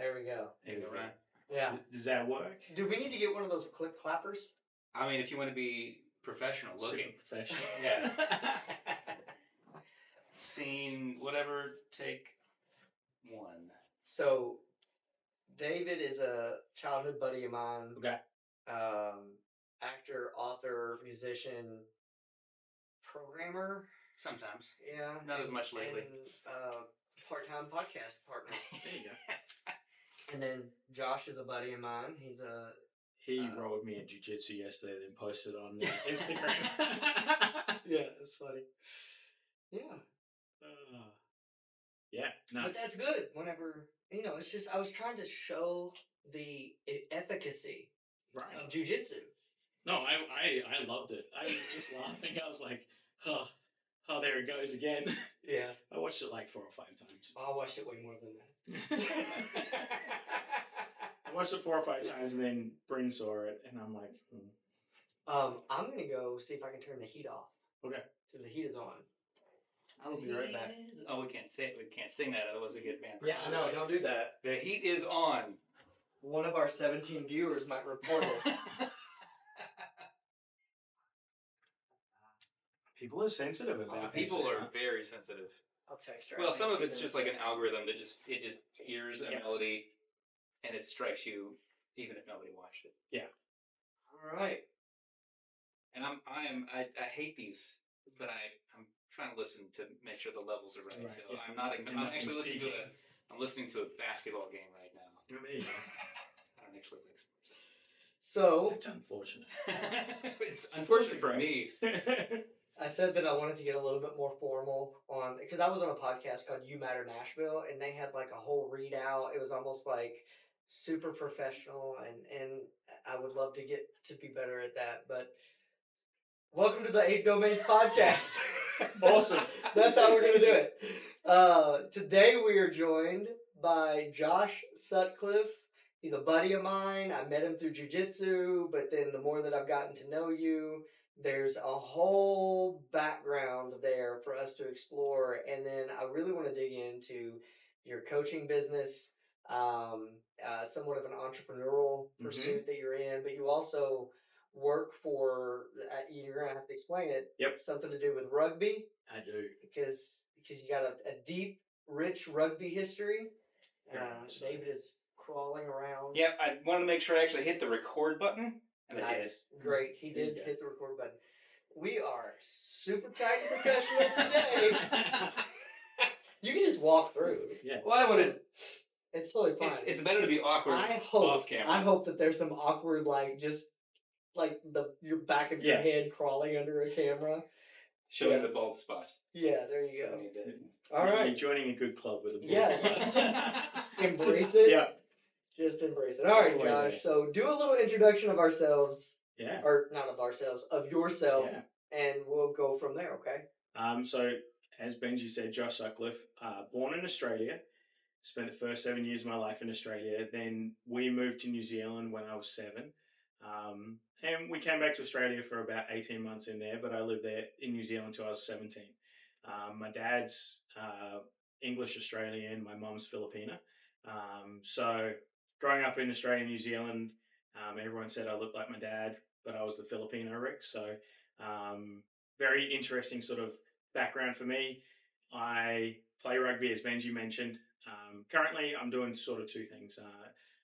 There we go. There you go, right? Yeah. Does that work? Do we need to get one of those clip clappers? I mean, if you want to be professional looking. Super professional. Yeah. Scene, whatever, take one. So, David is a childhood buddy of mine. Okay. Actor, author, musician, programmer. Sometimes. Yeah. Not as much lately. And part-time podcast partner. There you go. And then Josh is a buddy of mine. He rolled me in Jiu Jitsu yesterday, then posted on Instagram. Yeah, it's funny. Yeah. Yeah, no. But that's good. Whenever, it's just, I was trying to show the efficacy of Jiu Jitsu. No, I loved it. I was just laughing. I was like, oh, there it goes again. Yeah. I watched it like 4 or 5 times. I watched it way more than that. I watched it 4 or 5 times, and then Bryn saw it, and I'm like, I'm going to go see if I can turn the heat off. Okay. Because the heat is on. I'll be right back. Oh, we can't say it. We can't sing that, otherwise we get banned. Yeah, I know. Don't do that. The heat is on. One of our 17 viewers might report it. People are sensitive about People things, are very sensitive. I'll text her. Well, some of it's just like an algorithm that just hears a melody and it strikes you even if nobody watched it. Yeah. All right. And I hate these, but I'm trying to listen to make sure the levels are right. So I'm not. I'm actually listening to I'm listening to a basketball game right now. There you go. I don't actually like sports. So it's unfortunate. It's unfortunate for me. I said that I wanted to get a little bit more formal on, because I was on a podcast called You Matter Nashville, and they had like a whole readout. It was almost like super professional, and I would love to get to be better at that. But welcome to the 8 Domains podcast. Awesome. That's how we're going to do it. Today we are joined by Josh Sutcliffe. He's a buddy of mine. I met him through Jiu Jitsu, but then the more that I've gotten to know you, there's a whole background there for us to explore. And then I really want to dig into your coaching business, somewhat of an entrepreneurial pursuit that you're in, but you also work for, you're going to have to explain it, something to do with rugby. I do. Because you got a deep, rich rugby history. David is crawling around. Yeah, I wanted to make sure I actually hit the record button. And I did. Great. He did hit the record button. We are super tight and professional today. You can just walk through. Yeah. Well, I would. It's totally fine. It's better to be awkward off camera. I hope that there's some awkward, just your back of your head crawling under a camera. Showing the bald spot. Yeah, there you go. All right. You're joining a good club with a bald spot. Embrace it. Yeah. Just embrace it. All right, Josh. So do a little introduction of ourselves. Yeah. Or not of ourselves, of yourself. Yeah. And we'll go from there, okay? So, as Benji said, Josh Sutcliffe, born in Australia. Spent the first 7 years of my life in Australia. Then we moved to New Zealand when I was 7. And we came back to Australia for about 18 months in there, but I lived there in New Zealand until I was 17. My dad's English-Australian, my mum's Filipina. So growing up in Australia and New Zealand, everyone said I looked like my dad, but I was the Filipino Rick. So very interesting sort of background for me. I play rugby, as Benji mentioned. Currently, I'm doing sort of 2 things.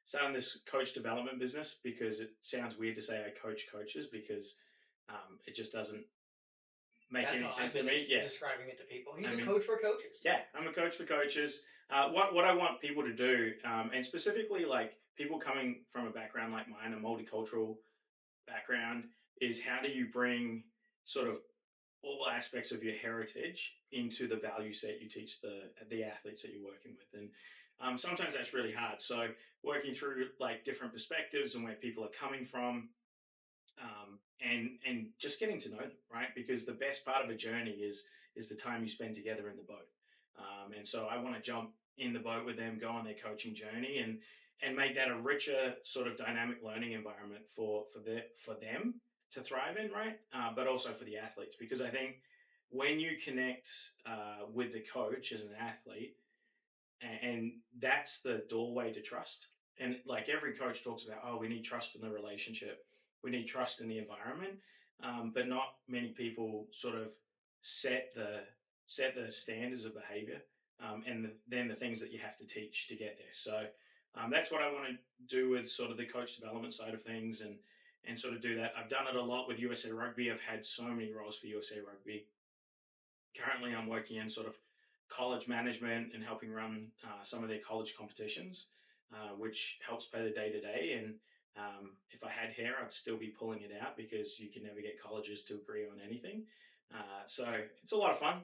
Starting this coach development business, because it sounds weird to say I coach coaches, because it just doesn't make any sense to me. Yeah, describing it to people. He's a coach for coaches. Yeah, I'm a coach for coaches. What I want people to do, and specifically like people coming from a background like mine, a multicultural background, is how do you bring sort of all aspects of your heritage into the value set you teach the athletes that you're working with. And sometimes that's really hard. So working through like different perspectives and where people are coming from, and just getting to know them, right? Because the best part of a journey is the time you spend together in the boat. And so I want to jump in the boat with them, go on their coaching journey, and make that a richer sort of dynamic learning environment for them to thrive in, right? But also for the athletes, because I think when you connect with the coach as an athlete, and that's the doorway to trust. And like every coach talks about, oh, we need trust in the relationship, we need trust in the environment, but not many people sort of set the standards of behavior, then the things that you have to teach to get there. So that's what I want to do with sort of the coach development side of things, and sort of do that. I've done it a lot with USA Rugby. I've had so many roles for USA Rugby. Currently, I'm working in sort of college management and helping run some of their college competitions, which helps pay the day to day. And if I had hair, I'd still be pulling it out because you can never get colleges to agree on anything. So it's a lot of fun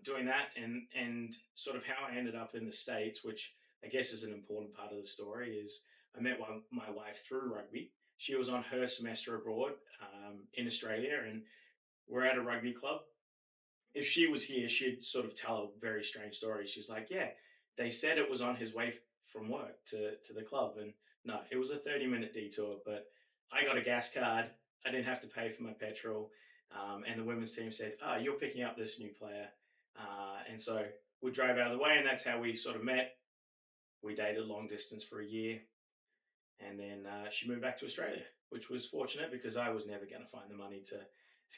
doing that, and sort of how I ended up in the States, which I guess is an important part of the story, is I met my wife through rugby. She was on her semester abroad in Australia, and we're at a rugby club. If she was here, she'd sort of tell a very strange story. She's like, yeah, they said it was on his way from work to the club. And no, it was a 30-minute detour, but I got a gas card. I didn't have to pay for my petrol. And the women's team said, oh, you're picking up this new player. And so we drove out of the way, and that's how we sort of met. We dated long distance for a year. And then she moved back to Australia, which was fortunate because I was never going to find the money to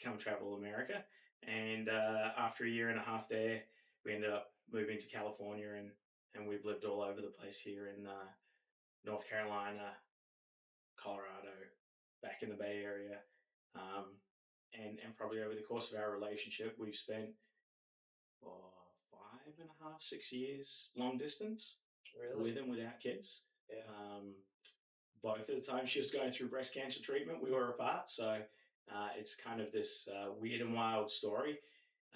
come travel America. And after a year and a half there, we ended up moving to California, and we've lived all over the place here in North Carolina, Colorado, back in the Bay Area. And probably over the course of our relationship, we've spent 5.5, 6 years long distance, Really? with and without kids. Yeah. Both of the time she was going through breast cancer treatment, we were apart. So it's kind of this weird and wild story.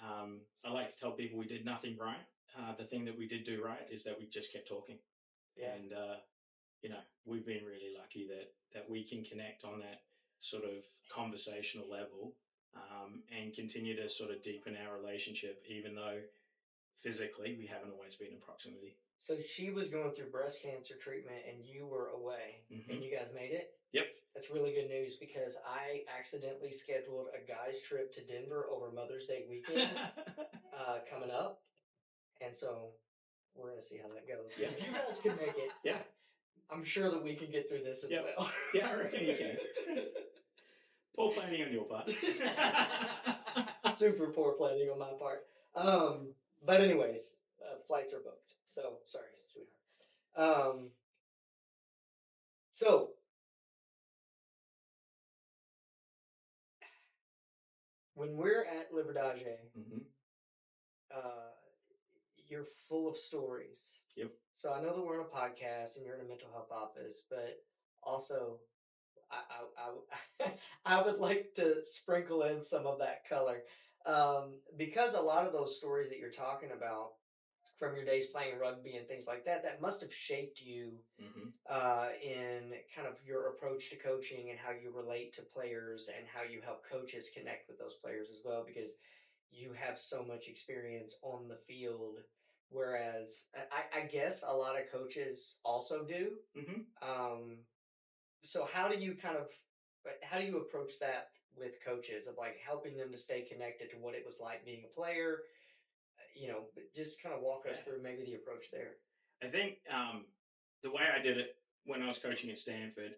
I like to tell people we did nothing right. The thing that we did do right is that we just kept talking. Yeah. And, we've been really lucky that we can connect on that sort of conversational level, and continue to sort of deepen our relationship, even though physically we haven't always been in proximity. So she was going through breast cancer treatment and you were away, and you guys made it? Yep. That's really good news because I accidentally scheduled a guy's trip to Denver over Mother's Day weekend coming up. And so we're going to see how that goes. Yeah. If you guys can make it, Yeah. I'm sure that we can get through this as well. Yeah, I reckon you can. Poor planning on your part. Super poor planning on my part. But anyways, flights are booked. So sorry, sweetheart. So when we're at Liberdage, you're full of stories. Yep. So I know that we're on a podcast and you're in a mental health office, but also I would like to sprinkle in some of that color, because a lot of those stories that you're talking about from your days playing rugby and things like that, that must have shaped you in kind of your approach to coaching and how you relate to players and how you help coaches connect with those players as well, because you have so much experience on the field, whereas I guess a lot of coaches also do. So how do you approach that with coaches, of like helping them to stay connected to what it was like being a player? Just kind of walk us through maybe the approach there. I think the way I did it when I was coaching at Stanford,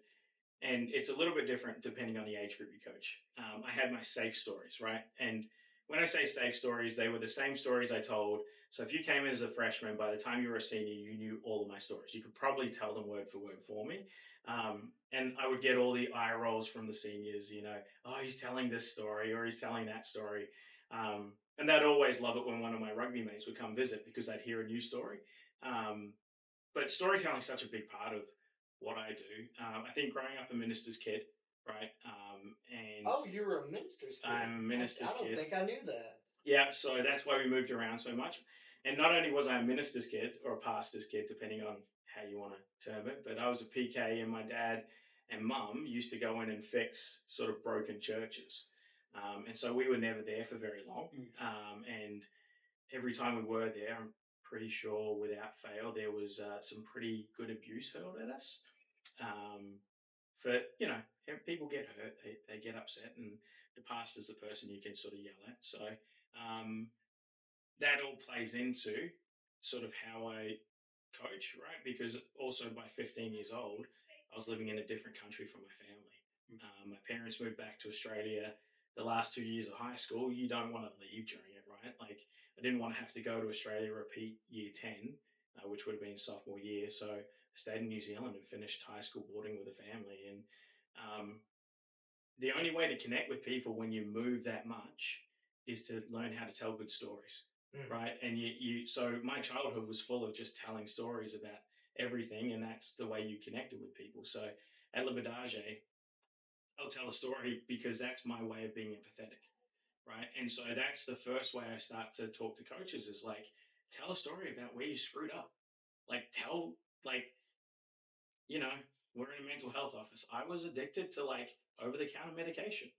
and it's a little bit different depending on the age group you coach. I had my safe stories, right? And when I say safe stories, they were the same stories I told. So if you came in as a freshman, by the time you were a senior, you knew all of my stories. You could probably tell them word for word for me. And I would get all the eye rolls from the seniors, oh, he's telling this story or he's telling that story. And they'd always love it when one of my rugby mates would come visit because I'd hear a new story. But storytelling is such a big part of what I do. I think growing up a minister's kid, right? You were a minister's kid. I'm a minister's kid. I don't think I knew that. Yeah, so that's why we moved around so much. And not only was I a minister's kid or a pastor's kid, depending on how you want to term it, but I was a PK, and my dad and mum used to go in and fix sort of broken churches. And so we were never there for very long. And every time we were there, I'm pretty sure without fail, there was some pretty good abuse hurled at us. People get hurt, they get upset, and the pastor's the person you can sort of yell at. So that all plays into sort of how I coach, right? Because also by 15 years old, I was living in a different country from my family. My parents moved back to Australia the last 2 years of high school. You don't want to leave during it, right? Like, I didn't want to have to go to Australia, repeat year 10, which would have been sophomore year. So I stayed in New Zealand and finished high school boarding with a family. And the only way to connect with people when you move that much is to learn how to tell good stories, right? And so my childhood was full of just telling stories about everything, and that's the way you connected with people. So at Liberdage, I'll tell a story because that's my way of being empathetic, right? And so that's the first way I start to talk to coaches is like, tell a story about where you screwed up. Like, like, you know, we're in a mental health office. I was addicted to like over the counter medication,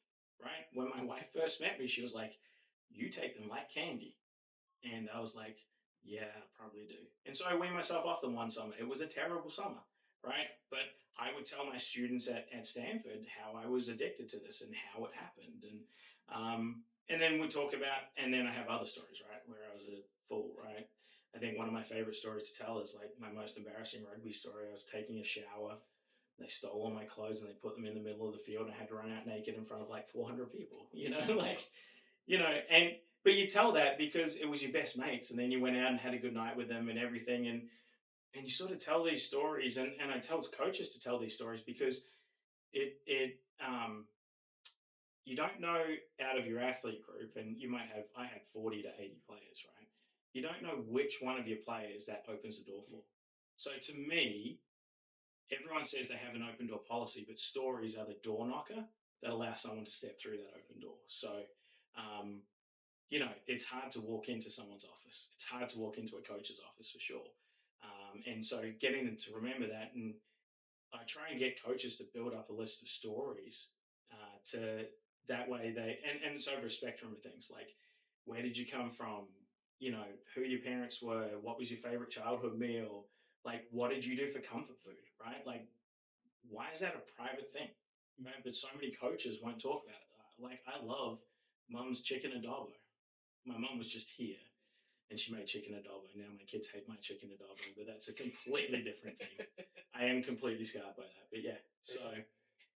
right? When my wife first met me, she was like, you take them like candy. And I was like, yeah, I probably do. And so I weaned myself off them one summer. It was a terrible summer, right? But I would tell my students at Stanford how I was addicted to this and how it happened. And then we talk about, and then I have other stories, right? Where I was a fool, right? I think one of my favorite stories to tell is like my most embarrassing rugby story. I was taking a shower. They stole all my clothes and they put them in the middle of the field. And I had to run out naked in front of like 400 people, like, and but you tell that because it was your best mates, and then you went out and had a good night with them and everything, and you sort of tell these stories, and I tell coaches to tell these stories because it you don't know out of your athlete group, and I had 40 to 80 players, right? You don't know which one of your players that opens the door for. So to me, everyone says they have an open door policy, but stories are the door knocker that allow someone to step through that open door. So, it's hard to walk into someone's office. It's hard to walk into a coach's office for sure. And so getting them to remember that, and I try and get coaches to build up a list of stories to that way and it's over a spectrum of things like where did you come from, who your parents were, what was your favorite childhood meal, like what did you do for comfort food, right? Like why is that a private thing, right? But so many coaches won't talk about it. Like I love mum's chicken adobo. My mum was just here and she made chicken adobo. Now my kids hate my chicken adobo, but that's a completely different thing. I am completely scarred by that. But yeah, so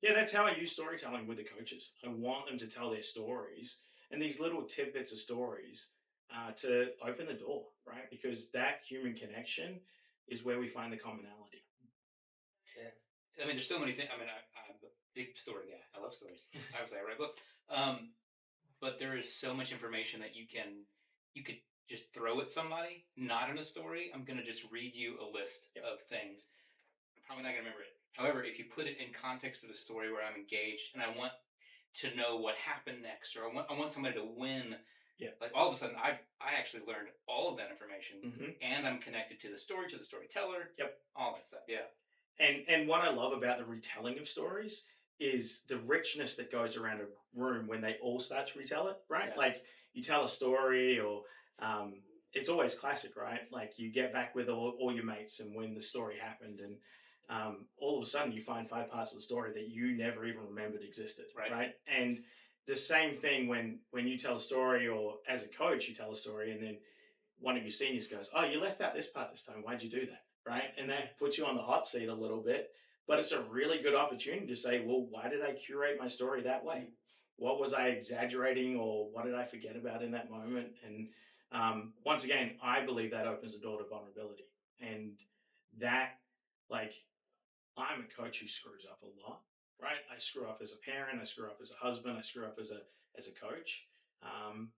yeah, that's how I use storytelling with the coaches. I want them to tell their stories and these little tidbits of stories to open the door, right? Because that human connection is where we find the commonality. Yeah. I mean, there's so many things. I mean, I'm a big story guy. I love stories. Obviously, I write books. But there is so much information that you could just throw at somebody, not in a story. I'm going to just read you a list of things. I'm probably not going to remember it. However, if you put it in context of the story where I'm engaged and I want to know what happened next, or I want somebody to win, like all of a sudden I actually learned all of that information, and I'm connected to the storyteller, all that stuff. Yeah. And what I love about the retelling of stories is the richness that goes around a room when they all start to retell it, right? Yeah. Like you tell a story or it's always classic, right? Like you get back with all your mates and when the story happened and all of a sudden you find 5 parts of the story that you never even remembered existed, right? And the same thing when you tell a story or as a coach you tell a story and then one of your seniors goes, oh, you left out this part this time. Why'd you do that? Right? And that puts you on the hot seat a little bit. But it's a really good opportunity to say, well, why did I curate my story that way? What was I exaggerating or what did I forget about in that moment? And once again, I believe that opens the door to vulnerability. And that, like, I'm a coach who screws up a lot, right? I screw up as a parent. I screw up as a husband. I screw up as a coach.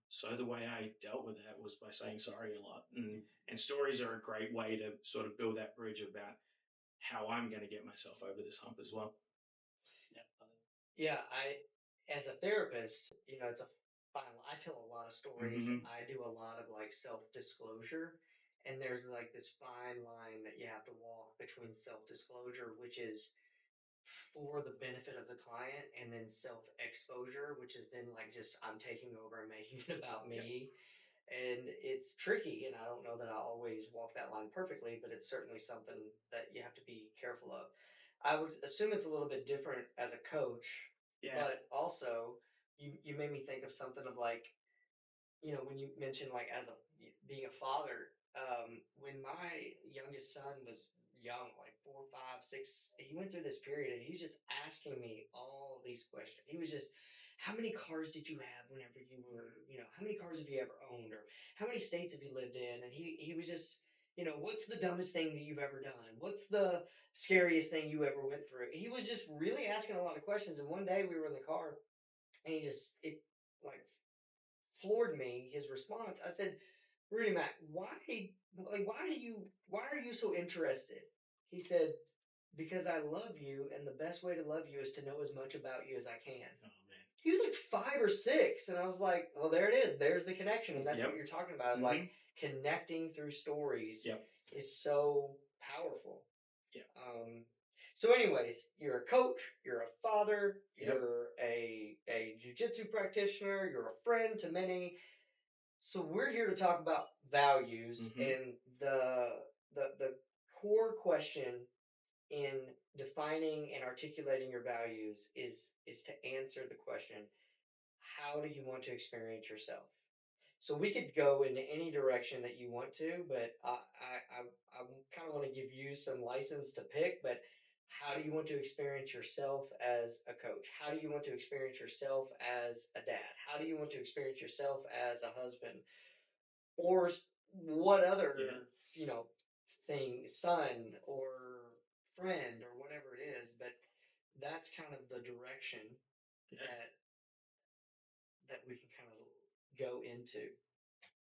So the way I dealt with that was by saying sorry a lot. And stories are a great way to sort of build that bridge about how I'm going to get myself over this hump as well. Yeah, as a therapist, it's a fine. I tell a lot of stories. I do a lot of like self-disclosure, and there's like this fine line that you have to walk between self-disclosure, which is for the benefit of the client, and then self-exposure, which is then like just I'm taking over and making it about me. And it's tricky, and I don't know that I always walk that line perfectly, but it's certainly something that you have to be careful of. I would assume it's a little bit different as a coach, but also you made me think of something of like, when you mentioned like as being a father, when my youngest son was young, like 4, 5, 6, he went through this period and he was just asking me all these questions. He was just, how many cars did you have whenever you were, how many cars have you ever owned, or how many states have you lived in? And he was just, what's the dumbest thing that you've ever done? What's the scariest thing you ever went through? He was just really asking a lot of questions. And one day we were in the car and it like floored me, his response. I said, Rudy Mac, why are you so interested? He said, because I love you, and the best way to love you is to know as much about you as I can. Oh man. He was like 5 or 6, and I was like, well, there it is. There's the connection, and that's what you're talking about. Like connecting through stories is so powerful. Yeah. So, anyways, you're a coach, you're a father, you're a jiu-jitsu practitioner, you're a friend to many. So we're here to talk about values, and the core question in defining and articulating your values is to answer the question, how do you want to experience yourself? So we could go in any direction that you want to, but I kind of want to give you some license to pick. But how do you want to experience yourself as a coach? How do you want to experience yourself as a dad? How do you want to experience yourself as a husband? Or what other thing, son or friend or whatever it is? But that's kind of the direction that we can kind of go into.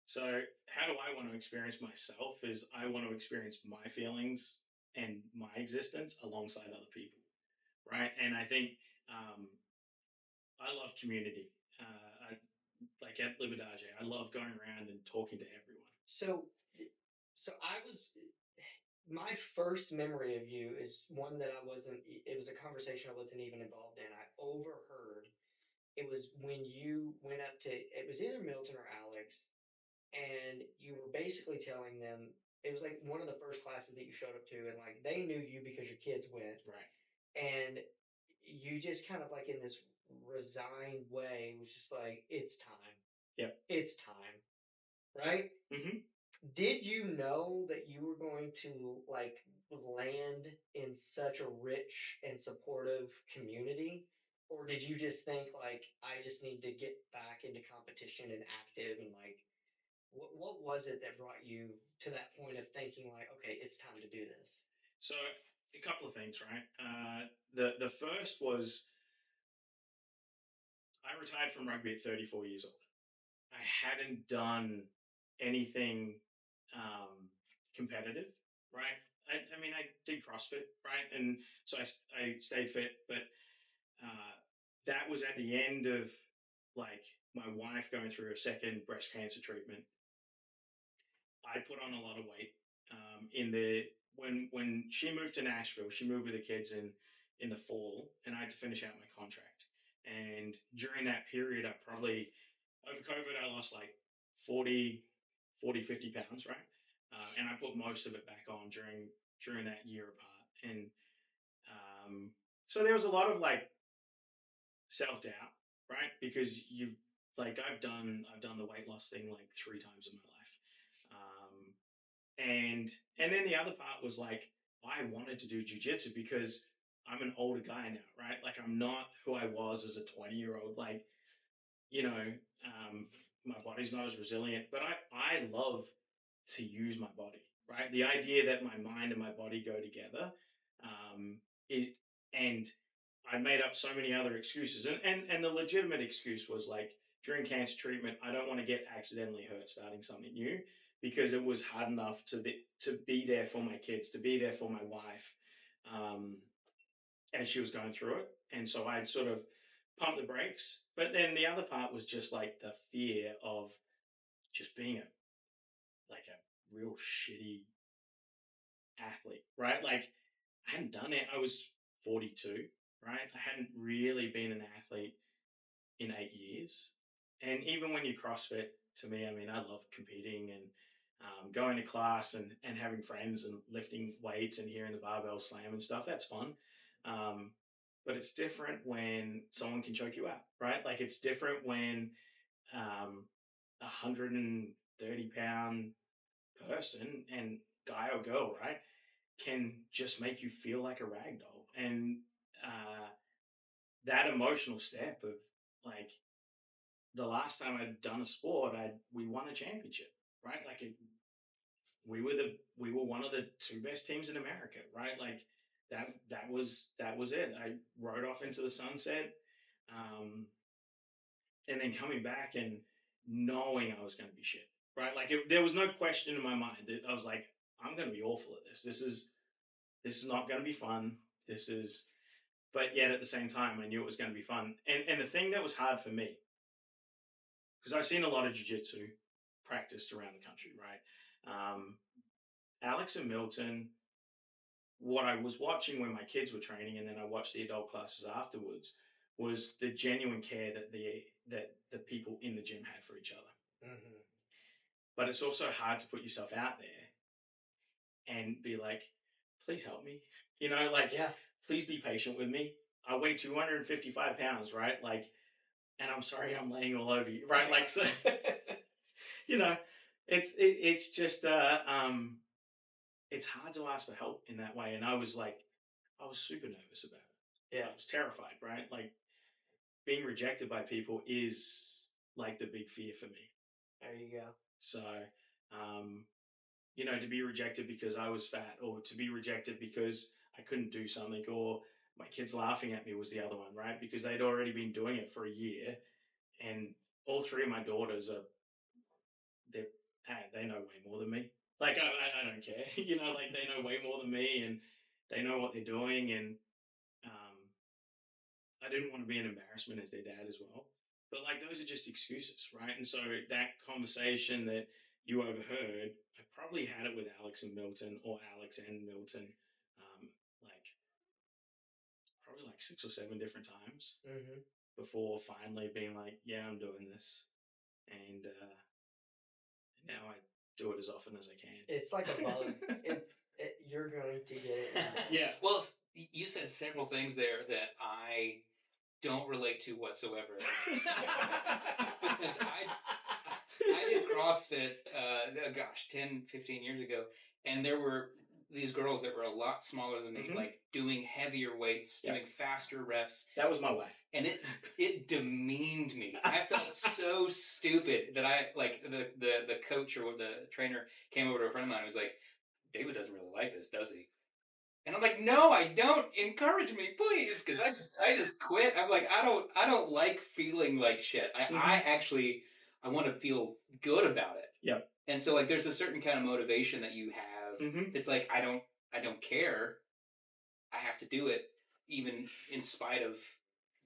So how do I want to experience myself is I want to experience my feelings and my existence alongside other people, right? And I think I love community. Like at Liberdage, I love going around and talking to everyone. So my first memory of you is one that it was a conversation I wasn't even involved in. I overheard. It was when you went up to, it was either Milton or Alex, and you were basically telling them, it was like one of the first classes that you showed up to, and like they knew you because your kids went. Right. And you just kind of like in this resigned way was just like, it's time. Yep. It's time. Right? Mm-hmm. Did you know that you were going to like land in such a rich and supportive community? Or did you just think like, I just need to get back into competition and active, and like, what was it that brought you to that point of thinking like, okay, it's time to do this? So a couple of things, right? The first was I retired from rugby at 34 years old. I hadn't done anything competitive, right? I mean, I did CrossFit, right? And so I stayed fit, but that was at the end of like my wife going through a second breast cancer treatment. I put on a lot of weight. When she moved to Nashville, she moved with the kids in the fall, and I had to finish out my contract. And during that period, I probably over COVID, I lost like 40, 50 pounds, right? And I put most of it back on during that year apart. And so there was a lot of like self-doubt, right? Because I've done the weight loss thing like 3 times in my life. And then the other part was like, I wanted to do jiu-jitsu because I'm an older guy now, right? Like I'm not who I was as a 20-year-old. Like, my body's not as resilient, but I love to use my body, right? The idea that my mind and my body go together, and I made up so many other excuses. And the legitimate excuse was like, during cancer treatment, I don't want to get accidentally hurt starting something new, because it was hard enough to be there for my kids, to be there for my wife, as she was going through it. And so I'd sort of pump the brakes. But then the other part was just like the fear of just being a real shitty athlete, right? Like I hadn't done it. I was 42, right? I hadn't really been an athlete in 8 years. And even when you CrossFit, to me, I mean, I love competing and going to class and having friends and lifting weights and hearing the barbell slam and stuff. That's fun. But it's different when someone can choke you out, right? Like it's different when 130-pound person, and guy or girl, right, can just make you feel like a rag doll. And that emotional step of like the last time I'd done a sport, we won a championship, right? Like we were one of the two best teams in America, right? Like that was it. I rode off into the sunset, and then coming back and knowing I was going to be shit, right? Like there was no question in my mind. I was like, I'm going to be awful at this. This is not going to be fun. But yet at the same time, I knew it was going to be fun. And the thing that was hard for me, because I've seen a lot of jiu-jitsu practiced around the country, right? Alex and Milton, what I was watching when my kids were training, and then I watched the adult classes afterwards, was the genuine care that the people in the gym had for each other. Mm-hmm. But it's also hard to put yourself out there and be like, please help me. Please be patient with me. I weigh 255 pounds, right? Like, and I'm sorry I'm laying all over you, right? Like, so, it's just, it's hard to ask for help in that way. And I was super nervous about it. Yeah. I was terrified, right? Like, being rejected by people is like the big fear for me. There you go. So, to be rejected because I was fat, or to be rejected because I couldn't do something, or my kids laughing at me was the other one, right? Because they'd already been doing it for a year, and all three of my daughters they know way more than me. Like, I don't care, like they know way more than me, and they know what they're doing, and I didn't want to be an embarrassment as their dad as well. But like, those are just excuses, right? And so that conversation that you overheard, I probably had it with Alex and Milton, or Alex and Milton, like probably like 6 or 7 different times before finally being like, yeah, I'm doing this. And now I do it as often as I can. It's like a bug. You're going to get it. Yeah. Well, you said several things there that I don't relate to whatsoever. Because I did CrossFit, 10, 15 years ago, and there were these girls that were a lot smaller than me, like doing heavier weights, doing faster reps. That was my wife. And it demeaned me. I felt so stupid that I, like, the coach or the trainer came over to a friend of mine and was like, David doesn't really like this, does he? And I'm like, no, I don't. Encourage me, please, because I just quit. I'm like, I don't like feeling like shit. I want to feel good about it. Yep. And so, like, there's a certain kind of motivation that you have. It's like, I don't care. I have to do it, even in spite of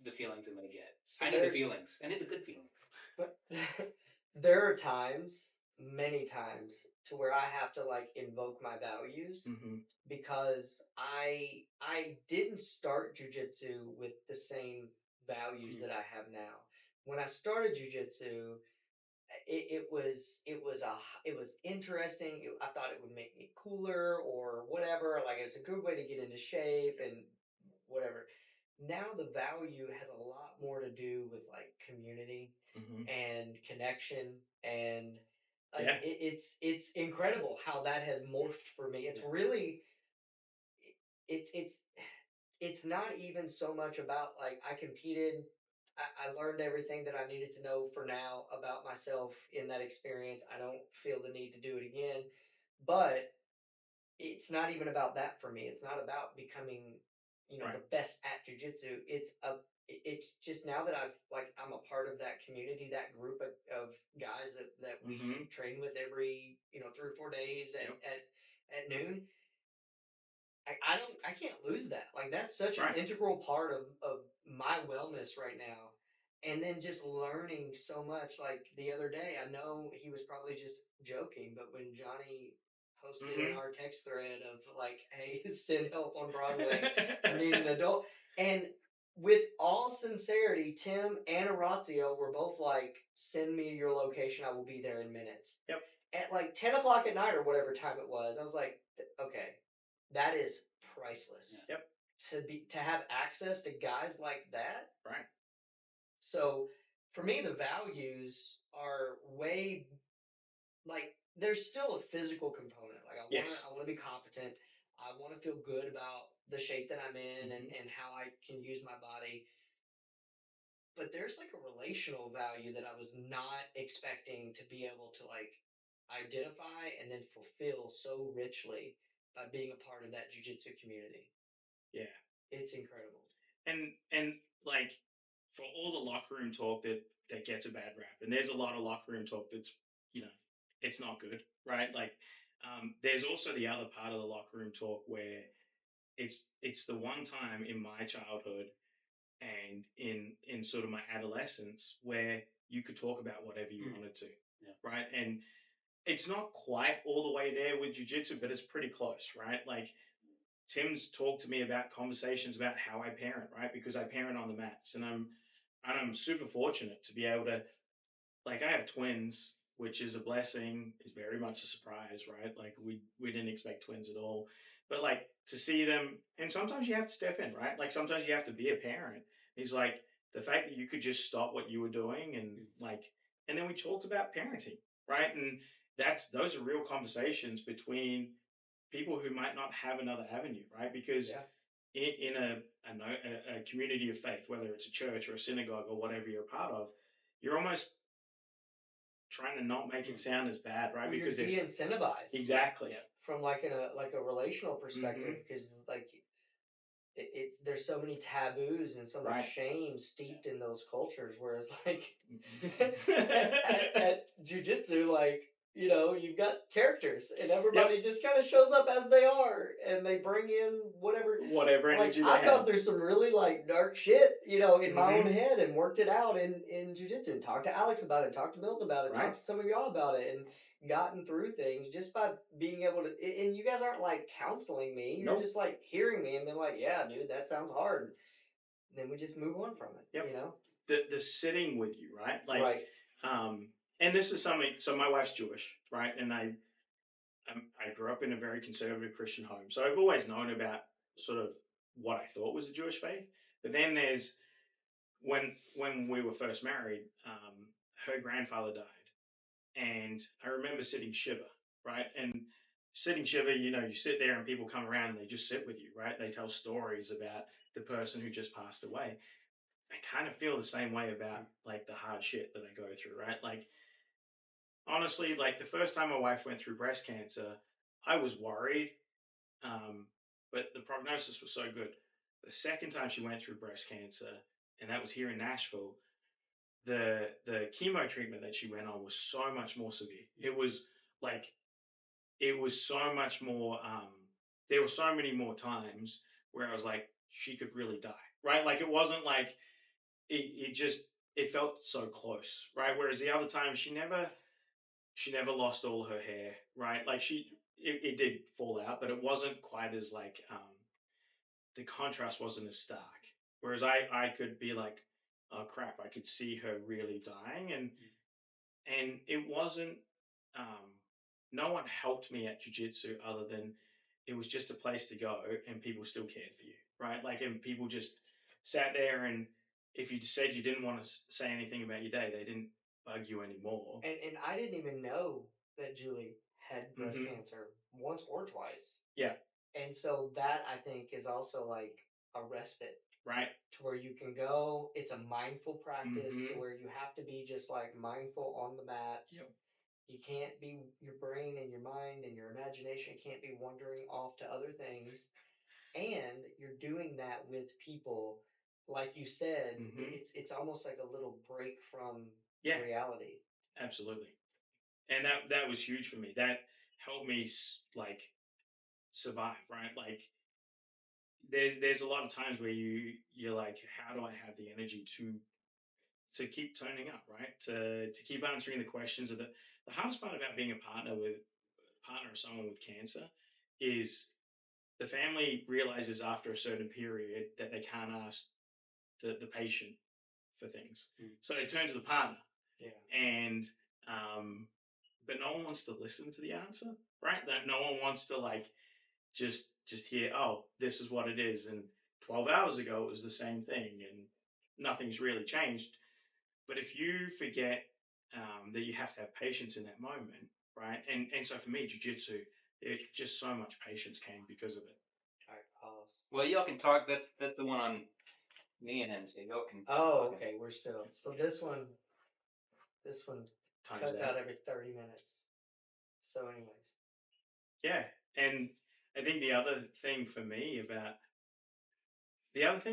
the feelings I'm going to get. So I need the feelings. I need the good feelings. But there are times, many times, to where I have to like invoke my values because I didn't start jiu-jitsu with the same values that I have now. When I started jiu-jitsu, it was interesting. I thought it would make me cooler or whatever. Like, it's a good way to get into shape and whatever. Now the value has a lot more to do with like community and connection, and like, it's incredible how that has morphed for me. It's really it's not even so much about like I competed. I learned everything that I needed to know for now about myself in that experience. I don't feel the need to do it again, but it's not even about that for me. It's not about becoming, the best at jiu-jitsu. It's just now that I'm a part of that community, that group of guys that we train with every 3 or 4 days at noon. I can't lose that. Like, that's such an integral part of my wellness right now. And then just learning so much. Like, the other day, I know he was probably just joking, but when Johnny posted in our text thread of like, hey, send help on Broadway, I need an adult. And with all sincerity, Tim and Orazio were both like, send me your location, I will be there in minutes. Yep. At like 10 o'clock at night or whatever time it was, I was like, okay, that is priceless. Yep. To have access to guys like that. Right. So for me, the values are way, like, there's still a physical component. Like Yes. I want to be competent. I want to feel good about the shape that I'm in and how I can use my body. But there's like a relational value that I was not expecting to be able to like identify and then fulfill so richly by being a part of that jiu-jitsu community. Yeah. It's incredible. And like, for all the locker room talk that gets a bad rap, and there's a lot of locker room talk that's, you know, it's not good, right? Like, there's also the other part of the locker room talk where it's the one time in my childhood and in sort of my adolescence where you could talk about whatever you wanted to, right? And it's not quite all the way there with jiu-jitsu, but it's pretty close, right? Like, Tim's talked to me about conversations about how I parent, right? Because I parent on the mats, and I'm super fortunate to be able to, like, I have twins, which is a blessing. Is very much a surprise, right? Like, we didn't expect twins at all, but like, to see them, and sometimes you have to step in, right? Like, sometimes you have to be a parent. He's like, the fact that you could just stop what you were doing and like, and then we talked about parenting, right? And those are real conversations between people who might not have another avenue, right? Because in a community of faith, whether it's a church or a synagogue or whatever you're a part of, you're almost trying to not make it sound as bad, right? Well, because you're there's de-incentivized. exactly From like a relational perspective, because like it's there's so many taboos and so much shame steeped in those cultures. Whereas like at jiu-jitsu, like, you know, you've got characters and everybody just kind of shows up as they are and they bring in whatever energy like, I've gone through some really like dark shit, you know, in my own head and worked it out in jiu-jitsu and talked to Alex about it, talked to Milton about it, talked to some of y'all about it, and gotten through things just by being able to. And you guys aren't like counseling me, you're just like hearing me and being like, yeah dude, that sounds hard, and then we just move on from it. You know, the sitting with you, right? Like, and this is something. So my wife's Jewish, right? And I grew up in a very conservative Christian home, so I've always known about sort of what I thought was a Jewish faith. But then there's when we were first married, her grandfather died, and I remember sitting shiva, right? And sitting shiva, you know, you sit there and people come around and they just sit with you, right? They tell stories about the person who just passed away. I kind of feel the same way about like the hard shit that I go through, right? Like, honestly, like the first time my wife went through breast cancer, I was worried, but the prognosis was so good. The second time she went through breast cancer, and that was here in Nashville, the chemo treatment that she went on was so much more severe. It was like, it was so much more. There were so many more times where I was like, she could really die, right? Like, it wasn't like it just, it felt so close, right? Whereas the other time, she never lost all her hair, right? Like, it did fall out, but it wasn't quite as like, the contrast wasn't as stark. Whereas I could be like, oh crap, I could see her really dying, and it wasn't. No one helped me at jiu-jitsu other than it was just a place to go, and people still cared for you, right? Like, and people just sat there, and if you said you didn't want to say anything about your day, they didn't bug you anymore. And I didn't even know that Julie had breast cancer once or twice. Yeah. And so that, I think, is also like a respite. Right. To where you can go. It's a mindful practice to where you have to be just like mindful on the mats. Yep. You can't be, your brain and your mind and your imagination can't be wandering off to other things. And you're doing that with people, like you said, it's almost like a little break from reality. Absolutely. And that was huge for me. That helped me like survive, right? Like, there's a lot of times where you're like, how do I have the energy to keep turning up, right? To keep answering the questions of the hardest part about being a partner of someone with cancer is the family realizes after a certain period that they can't ask the patient for things. So they turn to the partner. And but no one wants to listen to the answer, right? No one wants to like just hear, oh, this is what it is, and 12 hours ago it was the same thing and nothing's really changed. But if you forget that you have to have patience in that moment, right? And so for me, jiu-jitsu, it's just so much patience came because of it. All right, pause. Well, y'all can talk. That's the one on me and him. So y'all can. Oh, okay. We're still. So this one Times cuts out every 30 minutes. So, anyways. Yeah, and I think the other thing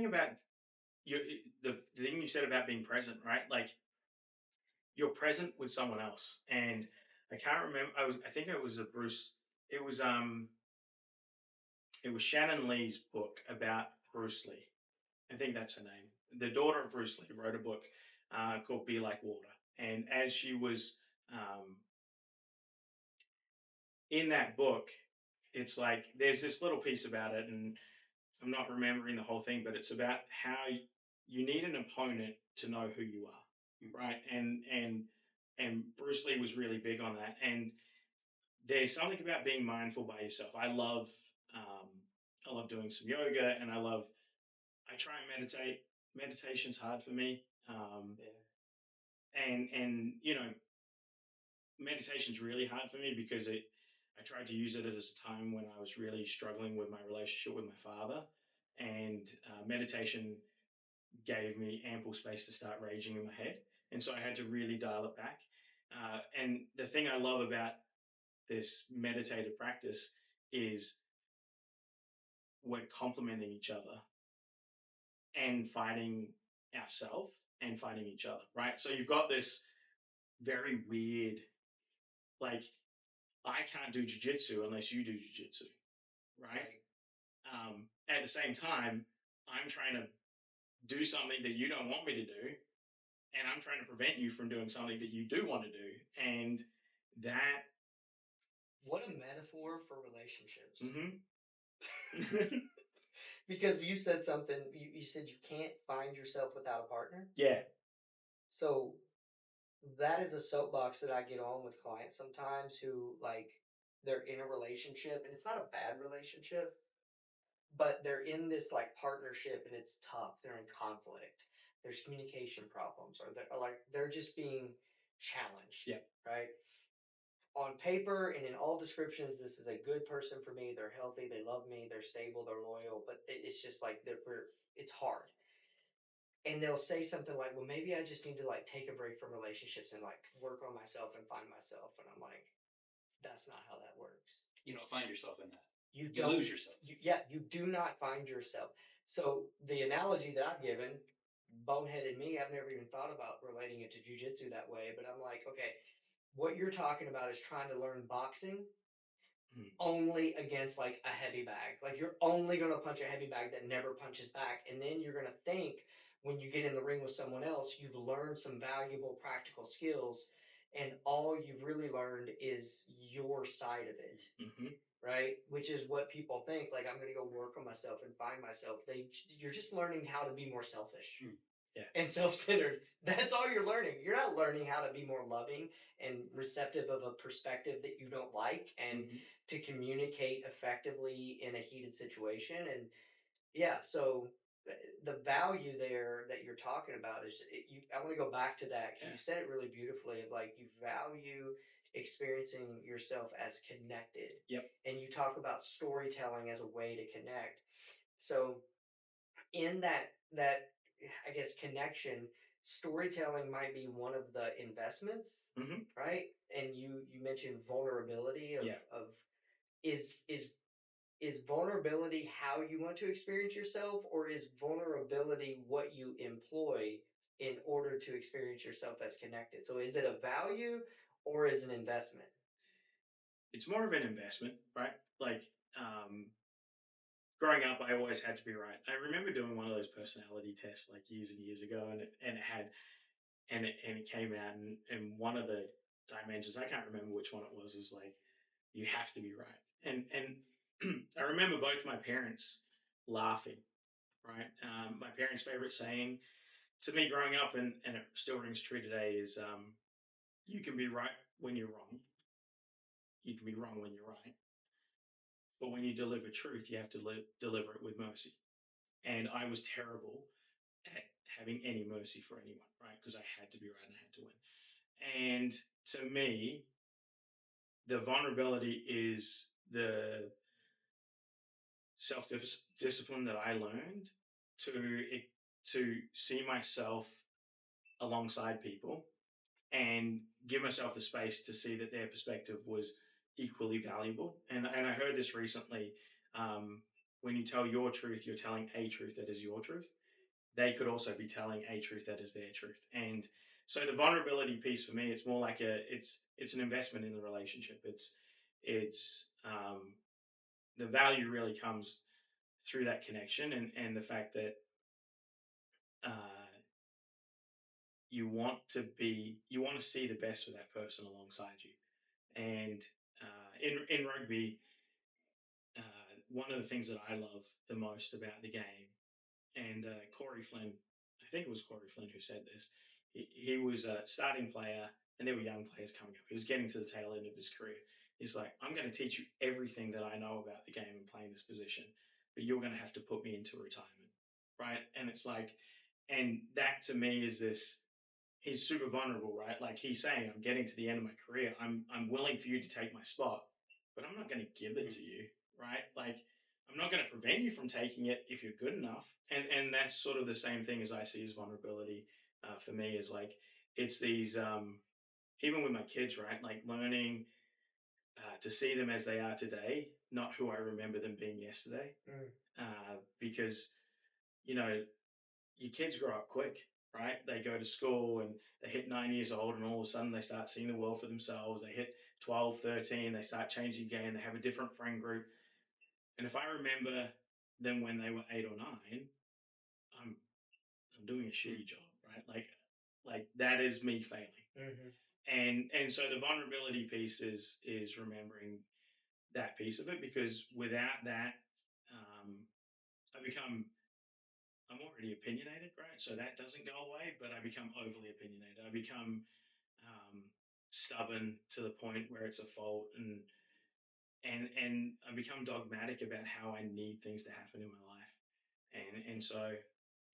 about you, the thing you said about being present, right? Like you're present with someone else, and I can't remember. I think it was a Bruce. It was It was Shannon Lee's book about Bruce Lee. I think that's her name. The daughter of Bruce Lee wrote a book called Be Like Water. And as she was in that book, it's like there's this little piece about it, and I'm not remembering the whole thing, but it's about how you need an opponent to know who you are, right? And Bruce Lee was really big on that. And there's something about being mindful by yourself. I love doing some yoga, and I try and meditate. Meditation's hard for me. And meditation's really hard for me because I tried to use it at a time when I was really struggling with my relationship with my father, and meditation gave me ample space to start raging in my head, and so I had to really dial it back. And the thing I love about this meditative practice is we're complementing each other and fighting ourselves and fighting each other, right? So you've got this very weird, like, I can't do jiu-jitsu unless you do jiu-jitsu, right? At the same time, I'm trying to do something that you don't want me to do, and I'm trying to prevent you from doing something that you do want to do. And that... What a metaphor for relationships. Mm-hmm. Because you said something, you said you can't find yourself without a partner. Yeah. So that is a soapbox that I get on with clients sometimes who, like, they're in a relationship, and it's not a bad relationship, but they're in this, like, partnership, and it's tough. They're in conflict. There's communication problems, or they're just being challenged. Yeah. Right? On paper and in all descriptions, this is a good person for me. They're healthy. They love me. They're stable. They're loyal. But it's just like it's hard. And they'll say something like, well, maybe I just need to, like, take a break from relationships and, like, work on myself and find myself. And I'm like, that's not how that works. You don't find yourself in that. You lose yourself. You do not find yourself. So the analogy that I've given, boneheaded me, I've never even thought about relating it to jiu-jitsu that way. But I'm like, okay, what you're talking about is trying to learn boxing only against, like, a heavy bag. Like, you're only going to punch a heavy bag that never punches back. And then you're going to think when you get in the ring with someone else, you've learned some valuable practical skills. And all you've really learned is your side of it. Mm-hmm. Right? Which is what people think. Like, I'm going to go work on myself and find myself. You're just learning how to be more selfish. Yeah. And self-centered. That's all you're learning. You're not learning how to be more loving and receptive of a perspective that you don't like, and to communicate effectively in a heated situation. And yeah, so the value there that you're talking about is I want to go back to that because you said it really beautifully, of like, you value experiencing yourself as connected. Yep. And you talk about storytelling as a way to connect. So in that I guess connection, storytelling might be one of the investments, right? And you mentioned vulnerability of is vulnerability how you want to experience yourself, or is vulnerability what you employ in order to experience yourself as connected? So is it a value or is it an investment? It's more of an investment, right? Like, growing up, I always had to be right. I remember doing one of those personality tests like years and years ago, and it came out, and one of the dimensions, I can't remember which one it was like, you have to be right. And I remember both my parents laughing, right? My parents' favorite saying to me growing up, and it still rings true today, is you can be right when you're wrong. You can be wrong when you're right. But when you deliver truth, you have to deliver it with mercy. And I was terrible at having any mercy for anyone, right? Because I had to be right and I had to win. And to me, the vulnerability is the self-discipline that I learned to see myself alongside people and give myself the space to see that their perspective was equally valuable. And I heard this recently. When you tell your truth, you're telling a truth that is your truth. They could also be telling a truth that is their truth. And so the vulnerability piece for me, it's more like it's an investment in the relationship. It's the value really comes through that connection and the fact that you want to see the best for that person alongside you. And in rugby, one of the things that I love the most about the game, and Corey Flynn, I think it was Corey Flynn who said this. He was a starting player, and there were young players coming up. He was getting to the tail end of his career. He's like, I'm going to teach you everything that I know about the game and playing this position, but you're going to have to put me into retirement, right? And it's like, and that to me is this. He's super vulnerable, right? Like he's saying, I'm getting to the end of my career. I'm willing for you to take my spot, but I'm not going to give it to you, right? Like I'm not going to prevent you from taking it if you're good enough. And that's sort of the same thing as I see as vulnerability for me is like, it's these, even with my kids, right? Like learning to see them as they are today, not who I remember them being yesterday. Because, you know, your kids grow up quick, right? They go to school and they hit 9 years old and all of a sudden they start seeing the world for themselves. They hit 12, 13, they start changing again. They have a different friend group. And if I remember them when they were 8 or 9, I'm doing a shitty job, right? Like that is me failing. And so the vulnerability piece is remembering that piece of it, because without that, I'm already opinionated, right? So that doesn't go away, but I become overly opinionated. I become stubborn to the point where it's a fault, and I become dogmatic about how I need things to happen in my life. And so,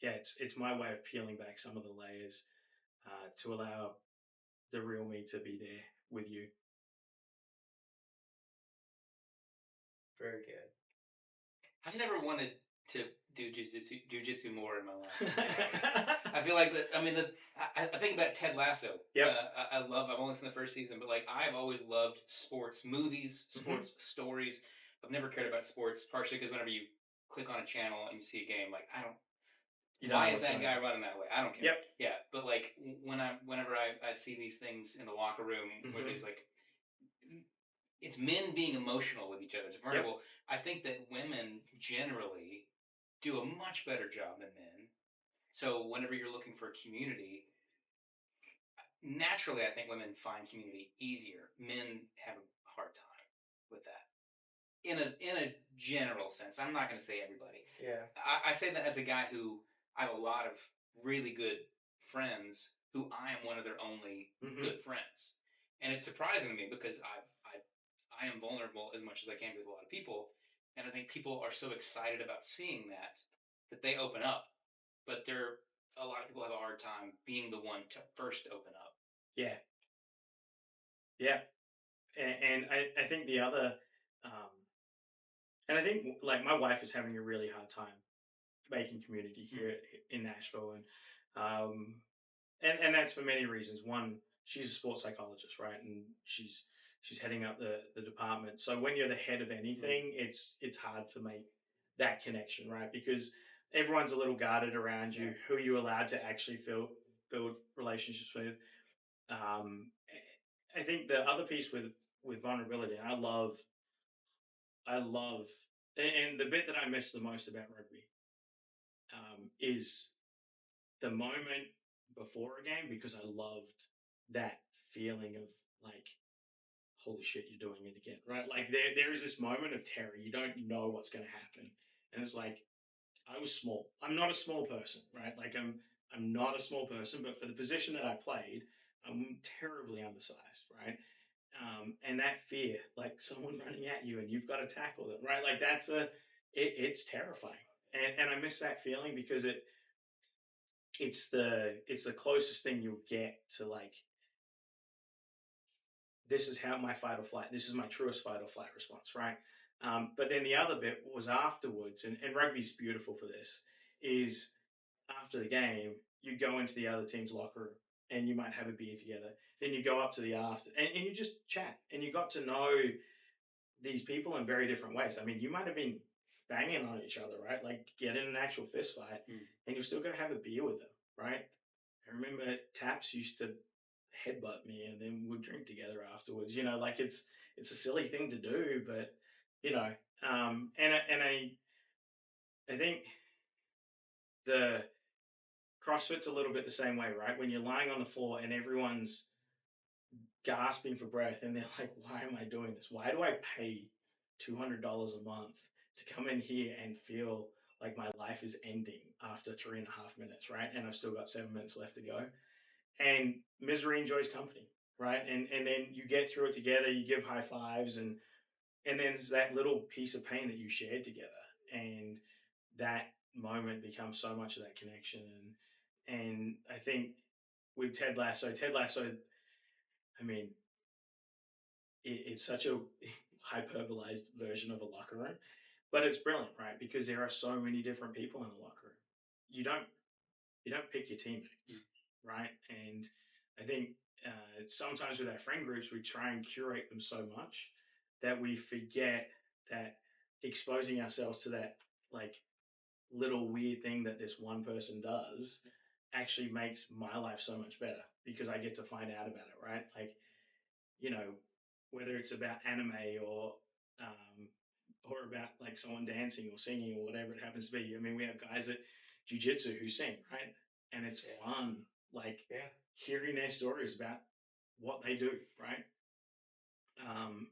yeah, it's my way of peeling back some of the layers to allow the real me to be there with you. Very good. I've never wanted to do jiu-jitsu more in my life. I feel like that. I mean, I think about Ted Lasso. Yep. I've only seen the first season, but like I've always loved sports movies, sports stories. I've never cared about sports, partially because whenever you click on a channel and you see a game, like I don't. Why is that guy running that way? I don't care. Yep. Yeah, but like whenever I see these things in the locker room where there's like. It's men being emotional with each other. It's vulnerable. Yep. I think that women generally do a much better job than men. So whenever you're looking for community, naturally I think women find community easier. Men have a hard time with that. In a general sense. I'm not going to say everybody. Yeah. I say that as a guy who I have a lot of really good friends who I am one of their only good friends. And it's surprising to me because I am vulnerable as much as I can with a lot of people, and I think people are so excited about seeing that they open up. But a lot of people have a hard time being the one to first open up. Yeah. And I think the other, and I think like my wife is having a really hard time making community here in Nashville, and that's for many reasons. One, she's a sports psychologist, right, and she's heading up the department. So when you're the head of anything, it's hard to make that connection, right? Because everyone's a little guarded around you. Who you're allowed to actually build relationships with. I think the other piece with vulnerability, and I love, and the bit that I miss the most about rugby is the moment before a game, because I loved that feeling of like, holy shit, you're doing it again, right? Like there is this moment of terror. You don't know what's going to happen. And it's like, I was small. I'm not a small person, right? Like I'm not a small person, but for the position that I played, I'm terribly undersized, right? And that fear, like someone running at you and you've got to tackle them, right? Like it's terrifying. And I miss that feeling because it's the closest thing you'll get to like this is how my fight or flight, this is my truest fight or flight response, right? But then the other bit was afterwards, and rugby's beautiful for this, is after the game, you go into the other team's locker room and you might have a beer together. Then you go up to the after and you just chat and you got to know these people in very different ways. I mean, you might have been banging on each other, right? Like get in an actual fist fight and you're still going to have a beer with them, right? I remember Taps used to headbutt me and then we'd drink together afterwards, like it's a silly thing to do, but I think the CrossFit's a little bit the same way, right? When you're lying on the floor and everyone's gasping for breath and they're like, why am I doing this? Why do I pay $200 a month to come in here and feel like my life is ending after 3.5 minutes, right? And I've still got 7 minutes left to go. And misery enjoys company, right? And then you get through it together, you give high fives, and then there's that little piece of pain that you shared together. And that moment becomes so much of that connection. And I think with Ted Lasso, I mean, it's such a hyperbolized version of a locker room, but it's brilliant, right? Because there are so many different people in a locker room. You don't pick your teammates, right? And I think sometimes with our friend groups, we try and curate them so much that we forget that exposing ourselves to that like little weird thing that this one person does actually makes my life so much better because I get to find out about it, right? Like, whether it's about anime or about like someone dancing or singing or whatever it happens to be. I mean, we have guys at Jiu Jitsu who sing, right? And it's fun, like hearing their stories about what they do, right?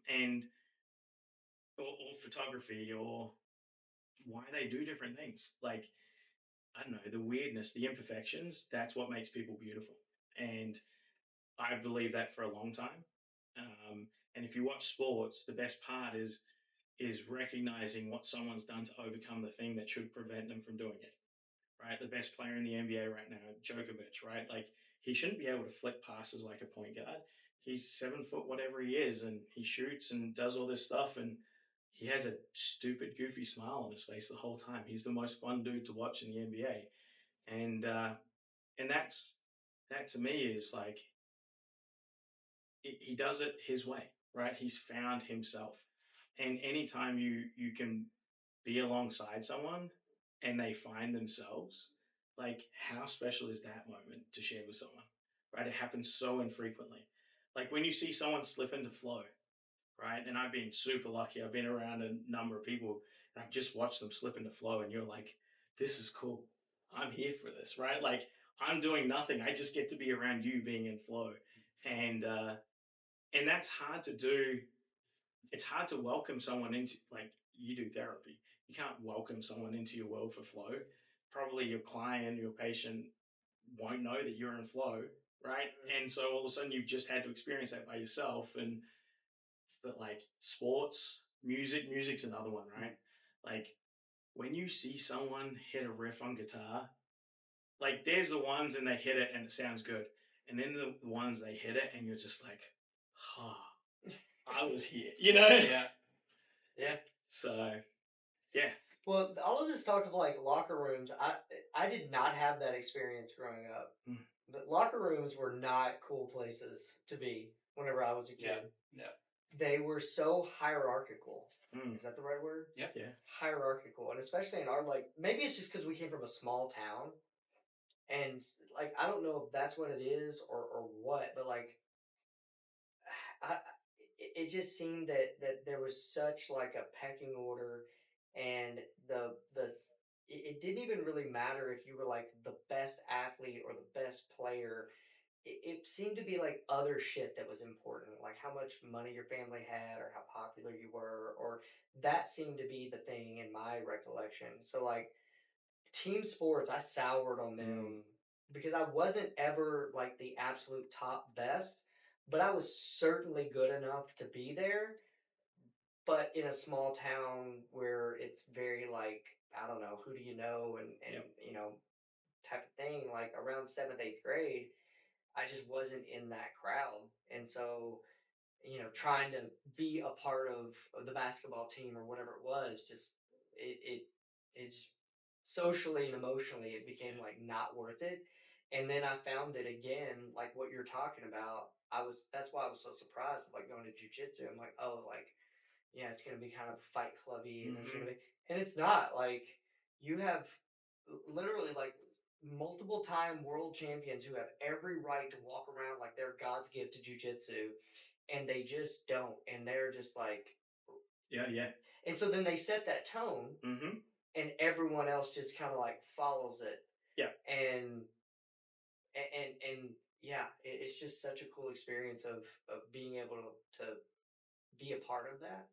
And or photography or why they do different things. Like, I don't know, the weirdness, the imperfections, that's what makes people beautiful. And I believe that for a long time. And if you watch sports, the best part is recognizing what someone's done to overcome the thing that should prevent them from doing it. Right, the best player in the NBA right now, Djokovic. Right, like he shouldn't be able to flick passes like a point guard. He's 7 foot, whatever he is, and he shoots and does all this stuff, and he has a stupid, goofy smile on his face the whole time. He's the most fun dude to watch in the NBA, and that to me is like he does it his way, right? He's found himself. And anytime you can be alongside someone and they find themselves, like how special is that moment to share with someone, right? It happens so infrequently. Like when you see someone slip into flow, right? And I've been super lucky. I've been around a number of people and I've just watched them slip into flow and you're like, this is cool. I'm here for this, right? Like I'm doing nothing. I just get to be around you being in flow. And that's hard to do. It's hard to welcome someone into, like you do therapy. You can't welcome someone into your world for flow. Probably your client, your patient won't know that you're in flow, right? And so all of a sudden you've just had to experience that by yourself. But like sports, music's another one, right? Like when you see someone hit a riff on guitar, like there's the ones and they hit it and it sounds good. And then the ones they hit it and you're just like, I was here, Yeah. Yeah. So, yeah. Well, all of this talk of like locker rooms, I did not have that experience growing up. But locker rooms were not cool places to be whenever I was a kid. Yeah. They were so hierarchical. Is that the right word? Yeah. Hierarchical. And especially in our, like, maybe it's just because we came from a small town. And, like, I don't know if that's what it is or what, but, like, it just seemed that there was such, like, a pecking order, and it didn't even really matter if you were, like, the best athlete or the best player. It seemed to be like other shit that was important, like how much money your family had or how popular you were, or that seemed to be the thing in my recollection. So like team sports, I soured on them because I wasn't ever like the absolute top best, but I was certainly good enough to be there. But in a small town where it's very like, I don't know, who do you know, and you know, type of thing, like around seventh, eighth grade, I just wasn't in that crowd. And so trying to be a part of the basketball team or whatever it was, just it just socially and emotionally it became like not worth it. And then I found it again, like what you're talking about. That's why I was so surprised, like going to jujitsu. I'm like, oh, like yeah, it's gonna be kind of fight clubby, and there's gonna be, and it's not like you have literally like multiple time world champions who have every right to walk around like they're God's gift to jujitsu, and they just don't, and they're just like, yeah. and so then they set that tone, and everyone else just kind of like follows it, yeah, and yeah, it's just such a cool experience of being able to be a part of that.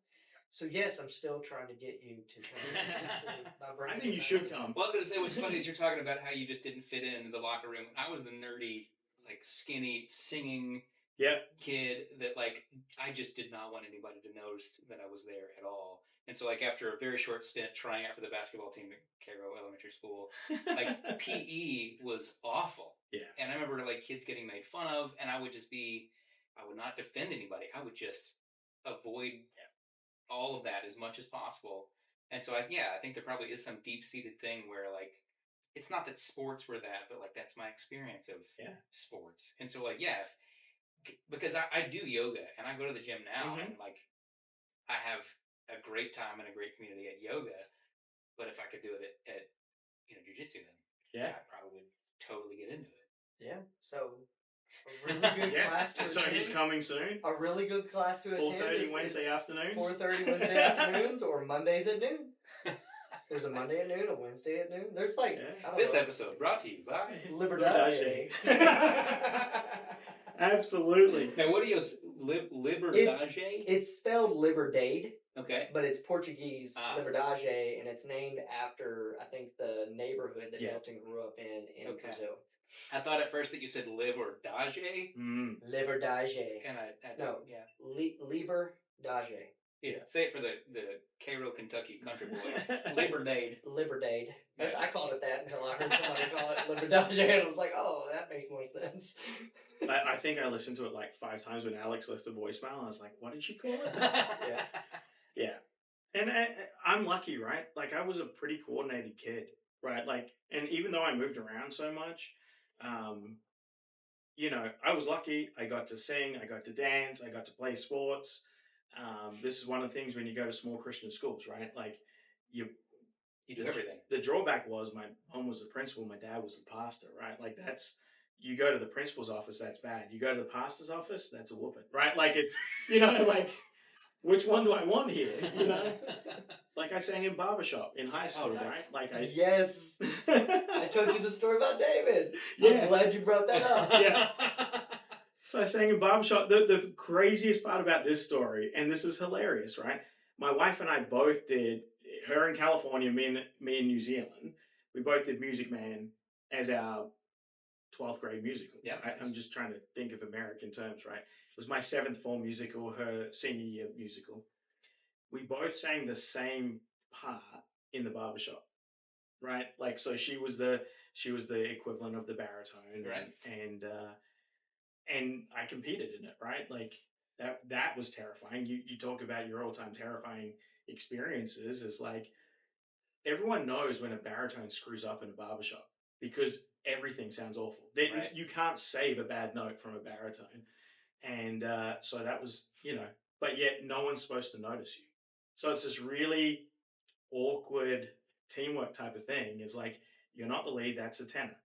So yes, I'm still trying to get you to come. I think you should come. Well, I was going to say, what's funny is you're talking about how you just didn't fit in the locker room. I was the nerdy, like skinny, singing kid that like I just did not want anybody to notice that I was there at all. And so like after a very short stint trying out for the basketball team at Cairo Elementary School, like PE was awful. Yeah. And I remember like kids getting made fun of, and I would not defend anybody. I would just avoid all of that as much as possible. And so I think there probably is some deep-seated thing where like it's not that sports were that, but like that's my experience of sports. And so like because I do yoga and I go to the gym now, and like I have a great time and a great community at yoga. But if I could do it at jiu-jitsu, then I probably would totally get into it. Yeah. So a really good class to attend. So he's coming soon. A really good class to attend. 4:30 Wednesday afternoons. 4:30 Wednesday afternoons, or Mondays at noon. There's a Monday at noon, a Wednesday at noon. There's like this episode brought to you by Liberdade. Absolutely. Now, what do you Liberdade? It's spelled Liberdade. Okay. But it's Portuguese Liberdade, and it's named after, I think, the neighborhood that Milton grew up in Brazil. I thought at first that you said live or dage. Liberdade. And Liberdade. Yeah, say it for the Cairo, Kentucky country boys. Liberdade. Liberdade. I called it that until I heard somebody call it Liberdade, and I was like, oh, that makes more sense. I think I listened to it like 5 times when Alex left a voicemail, and I was like, what did she call it? Yeah. And I'm lucky, right? Like, I was a pretty coordinated kid, right? Like, and even though I moved around so much, I was lucky. I got to sing, I got to dance, I got to play sports. This is one of the things when you go to small Christian schools, right? Like, you do everything. The drawback was my mom was the principal, my dad was the pastor, right? Like, you go to the principal's office, that's bad. You go to the pastor's office, that's a whooping, right? Like, it's, like, which one do I want here? Like I sang in barbershop in high school, nice. Right? Like yes. I told you the story about David. I'm glad you brought that up. Yeah. So I sang in barbershop. The craziest part about this story, and this is hilarious, right? My wife and I both did, her in California, me in New Zealand, we both did Music Man as our 12th grade musical. Yeah. Right? I'm just trying to think of American terms, right? It was my 7th form musical, her senior year musical. We both sang the same part in the barbershop, right? Like, so she was the equivalent of the baritone, right? And I competed in it, right? Like that was terrifying. You talk about your all-time terrifying experiences. It's like everyone knows when a baritone screws up in a barbershop because everything sounds awful. Right. You can't save a bad note from a baritone. And so that was, but yet no one's supposed to notice you. So it's this really awkward teamwork type of thing. It's like, you're not the lead, that's a tenor.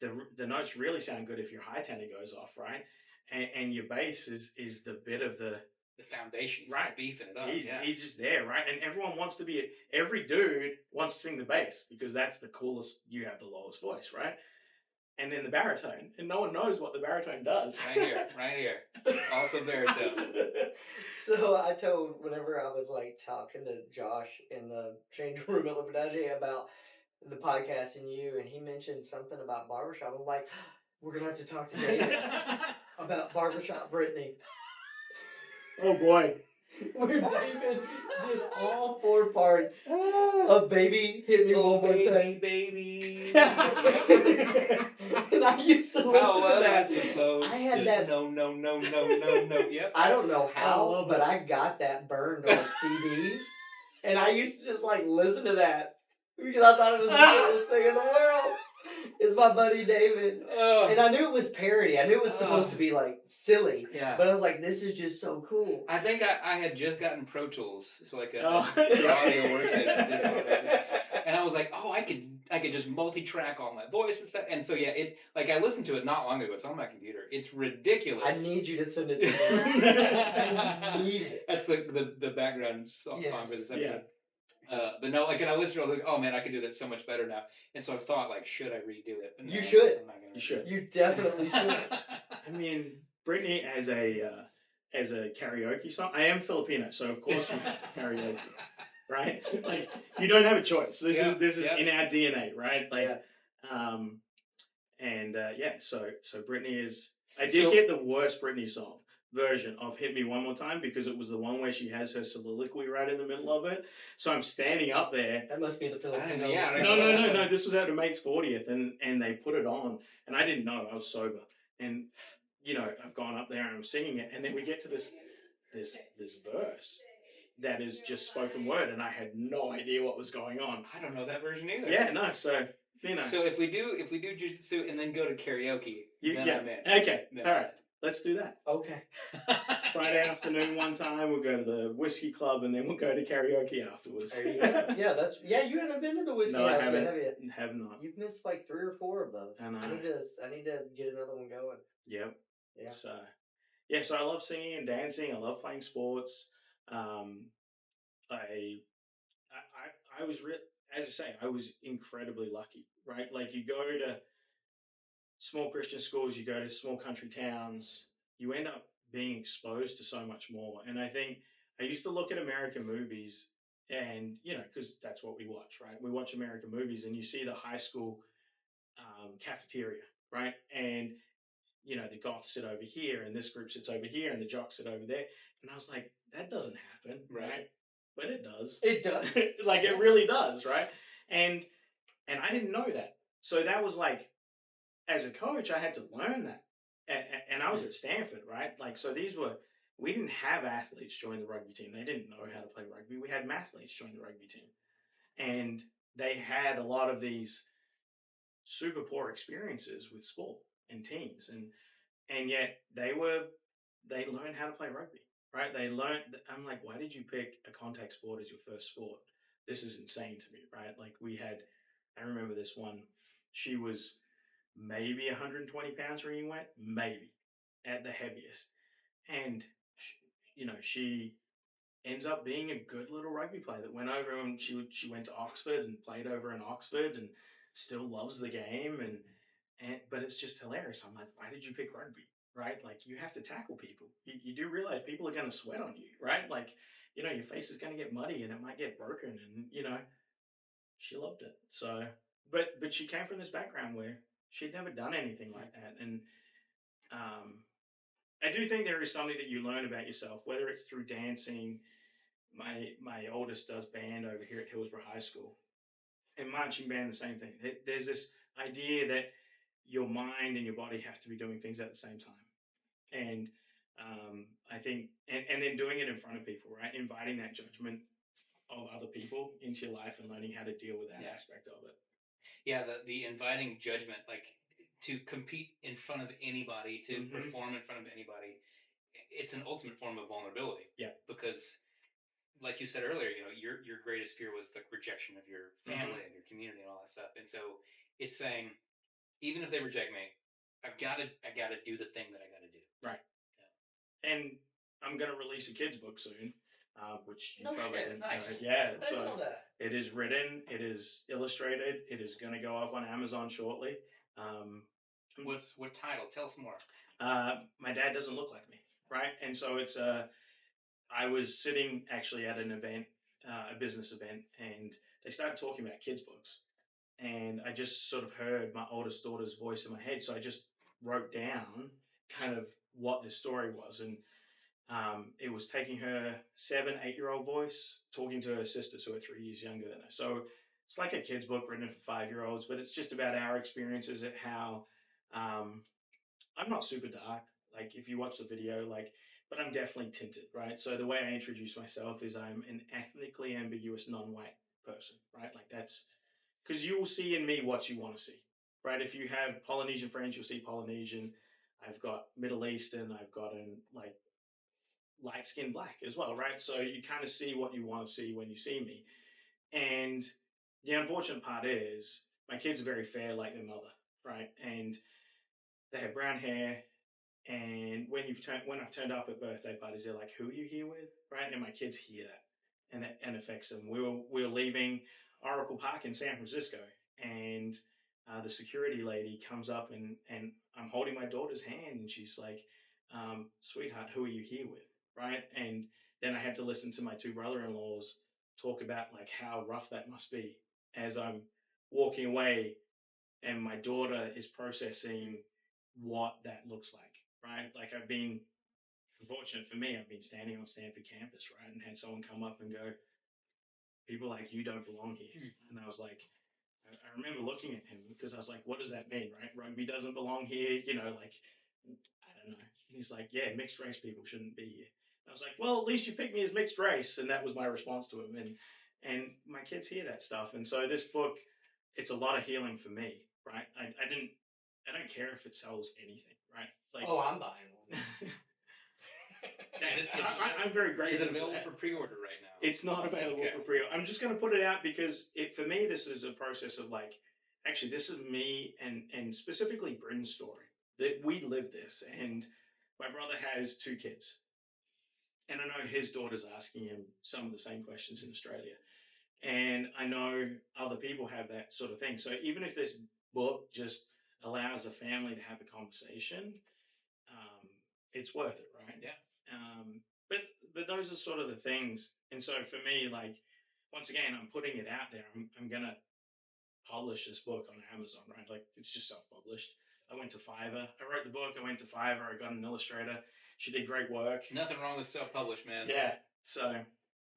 The notes really sound good if your high tenor goes off, right? And your bass is the bit of the foundation, right? Beefing it up. He's just there, right? And everyone wants to be, every dude wants to sing the bass because that's the coolest, you have the lowest voice, right? And then the baritone, and no one knows what the baritone does. Right here. Also baritone. So I told, whenever I was like talking to Josh in the changing room at Liberdade about the podcast and you, and he mentioned something about barbershop. I'm like, we're gonna have to talk to David about barbershop Brittany. Oh boy. where David did all 4 parts of Baby Hit Me One More Time. baby. And I used to listen to that. Supposed I had that. No. Yep. I don't know I how, love but it. I got that burned on a CD. And I used to just like listen to that because I thought it was the coolest thing in the world. It's my buddy David. And I knew it was parody. I knew it was supposed to be like silly. Yeah. But I was like, this is just so cool. I think I had just gotten Pro Tools, so like an Oh. audio workstation. And I was like, oh, I could just multi-track all my voice and stuff. And so yeah, it like I listened to it not long ago. It's on my computer. It's ridiculous. I need you to send it to me. I need it. That's the background song for this episode. Yeah. But no, like, and I listened to it, I was like, oh man, I could do that so much better now. And so I thought, like, should I redo it? But no, You should. I'm not gonna You should. You definitely should. I mean, Brittany as a karaoke song. I am Filipino, so of course we have to karaoke, right? Like you don't have a choice. This is in our DNA, right? Like, So Brittany is. I did get the worst Brittany song version of Hit Me One More Time because it was the one where she has her soliloquy right in the middle of it. So I'm standing up there. That must be the Filipino. No. This was at a mate's 40th and they put it on and I didn't know. I was sober. And, you know, I've gone up there and I'm singing it. And then we get to this verse that is just spoken word. And I had no idea what was going on. I don't know that version either. Yeah, no. So, you know. So if we do jiu-jitsu and then go to karaoke, then I'm in. Okay. No. All right. Let's do that. Okay. Friday afternoon one time, we'll go to the whiskey club and then we'll go to karaoke afterwards. There you go. You haven't been to the whiskey No, I house haven't. yet, have you? Have not. You've missed like 3 or 4 of those. I know. I need to get another one going. Yep. Yeah. So I love singing and dancing. I love playing sports. I was as you say, I was incredibly lucky, right? Like you go to small Christian schools, you go to small country towns, you end up being exposed to so much more. And I think I used to look at American movies and, you know, because that's what we watch, right? We watch American movies and you see the high school cafeteria, right? And, you know, the goths sit over here and this group sits over here and the jocks sit over there. And I was like, that doesn't happen, right? But it does. It does. Like, it really does, right? And I didn't know that. So that was like, as a coach, I had to learn that. And I was at Stanford, right? Like, so we didn't have athletes join the rugby team. They didn't know how to play rugby. We had mathletes join the rugby team. And they had a lot of these super poor experiences with sport and teams. And yet they learned how to play rugby, right? I'm like, why did you pick a contact sport as your first sport? This is insane to me, right? Like I remember this one, she was maybe 120 pounds where he went, maybe at the heaviest. And, she ends up being a good little rugby player that went over and she went to Oxford and played over in Oxford and still loves the game. But it's just hilarious. I'm like, why did you pick rugby, right? Like you have to tackle people. You do realize people are going to sweat on you, right? Like, your face is going to get muddy and it might get broken and, she loved it. So, but she came from this background where she'd never done anything like that. And I do think there is something that you learn about yourself, whether it's through dancing. My oldest does band over here at Hillsborough High School. And marching band, the same thing. There's this idea that your mind and your body have to be doing things at the same time. And I think, and then doing it in front of people, right? Inviting that judgment of other people into your life and learning how to deal with that aspect of it. Yeah, the inviting judgment, like to compete in front of anybody, to perform in front of anybody, it's an ultimate form of vulnerability. Yeah. Because, like you said earlier, your greatest fear was the rejection of your family and your community and all that stuff. And so it's saying, even if they reject me, I've got to do the thing that I got to do. Right. Yeah. And I'm going to release a kid's book soon. Which you probably didn't know. Yeah, so it is written, it is illustrated, it is going to go up on Amazon shortly. What title? Tell us more. My Dad Doesn't Look Like Me, right? And so it's I was sitting actually at an event, a business event, and they started talking about kids' books, and I just sort of heard my oldest daughter's voice in my head, so I just wrote down kind of what this story was, and It was taking her 7, 8-year-old voice, talking to her sisters who are 3 years younger than her. So it's like a kid's book written for 5-year-olds, but it's just about our experiences at how um, I'm not super dark. Like if you watch the video, but I'm definitely tinted, right? So the way I introduce myself is I'm an ethnically ambiguous non-white person, right? Like that's because you will see in me what you want to see, right? If you have Polynesian friends, you'll see Polynesian. I've got Middle Eastern. I've got an like light skinned black as well, right? So you kind of see what you want to see when you see me. And the unfortunate part is my kids are very fair like their mother, right? And they have brown hair. And when I've turned up at birthday parties, they're like, "Who are you here with?" Right? And my kids hear that, and it affects them. We were leaving Oracle Park in San Francisco, and the security lady comes up and I'm holding my daughter's hand, and she's like, "Sweetheart, who are you here with?" Right? And then I had to listen to my two brother-in-laws talk about like how rough that must be as I'm walking away, and my daughter is processing what that looks like, right? Like I've been, unfortunate for me, I've been standing on Stanford campus, right, and had someone come up and go, "People like you don't belong here." And I was like, I remember looking at him because I was like, "What does that mean, right? Rugby doesn't belong here, like I don't know." And he's like, "Yeah, mixed race people shouldn't be here." And I was like, "Well, at least you picked me as mixed race," and that was my response to him. And my kids hear that stuff, and so this book, it's a lot of healing for me, right? I don't care if it sells anything, right? Like, Oh, I'm buying one. I'm very grateful. Is it available for pre-order right now? It's not available for pre-order. I'm just going to put it out because for me, this is a process of like, actually, this is me and specifically Bryn's story that we live this. And my brother has 2 kids, and I know his daughter's asking him some of the same questions in Australia. And I know other people have that sort of thing. So even if this book just allows a family to have a conversation, it's worth it, right? Yeah. But those are sort of the things. And so for me, like, once again, I'm putting it out there. I'm gonna publish this book on Amazon, right? Like it's just self-published. I went to Fiverr. I wrote the book. I went to Fiverr. I got an illustrator. She did great work. Nothing wrong with self-published, man. Yeah. So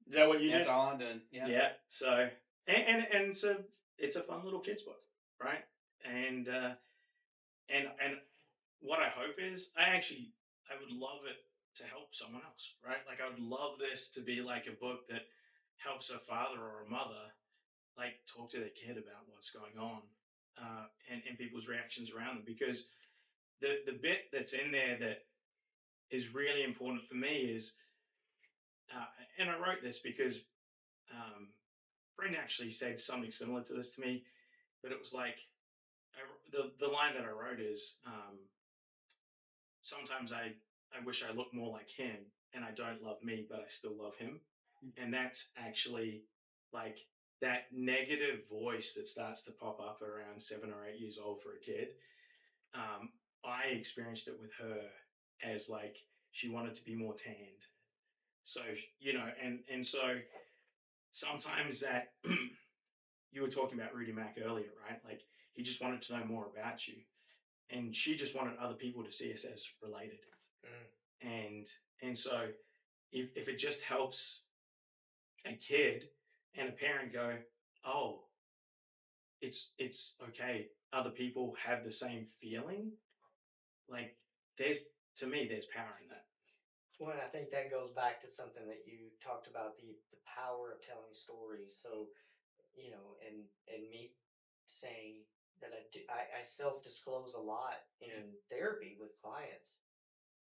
is that what you did? That's all I'm doing. Yeah. Yeah. So and so it's a fun little kids book, right? And what I hope is I would love it to help someone else, right? Like I would love this to be like a book that helps a father or a mother like talk to their kid about what's going on, and people's reactions around them, because the bit that's in there that is really important for me is, and I wrote this because Bryn actually said something similar to this to me, but it was like the line that I wrote is, sometimes I wish I looked more like him, and I don't love me, but I still love him. And that's actually like that negative voice that starts to pop up around 7 or 8 years old for a kid. I experienced it with her as like she wanted to be more tanned. So, and so sometimes that you were talking about Rudy Mack earlier, right? Like he just wanted to know more about you. And she just wanted other people to see us as related. And so if it just helps a kid and a parent go, "Oh, it's okay, other people have the same feeling," like there's power in that. Well, and I think that goes back to something that you talked about, the power of telling stories. So, and me saying that I self disclose a lot in therapy with clients,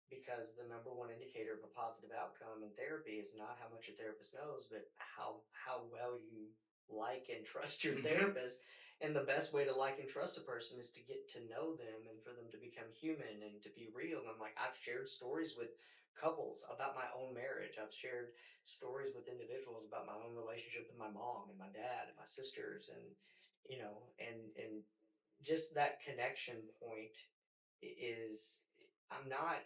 because the number one indicator of a positive outcome in therapy is not how much your therapist knows, but how well you like and trust your therapist. And the best way to like and trust a person is to get to know them and for them to become human and to be real. And like I've shared stories with couples about my own marriage. I've shared stories with individuals about my own relationship with my mom and my dad and my sisters, and and just that connection point is, I'm not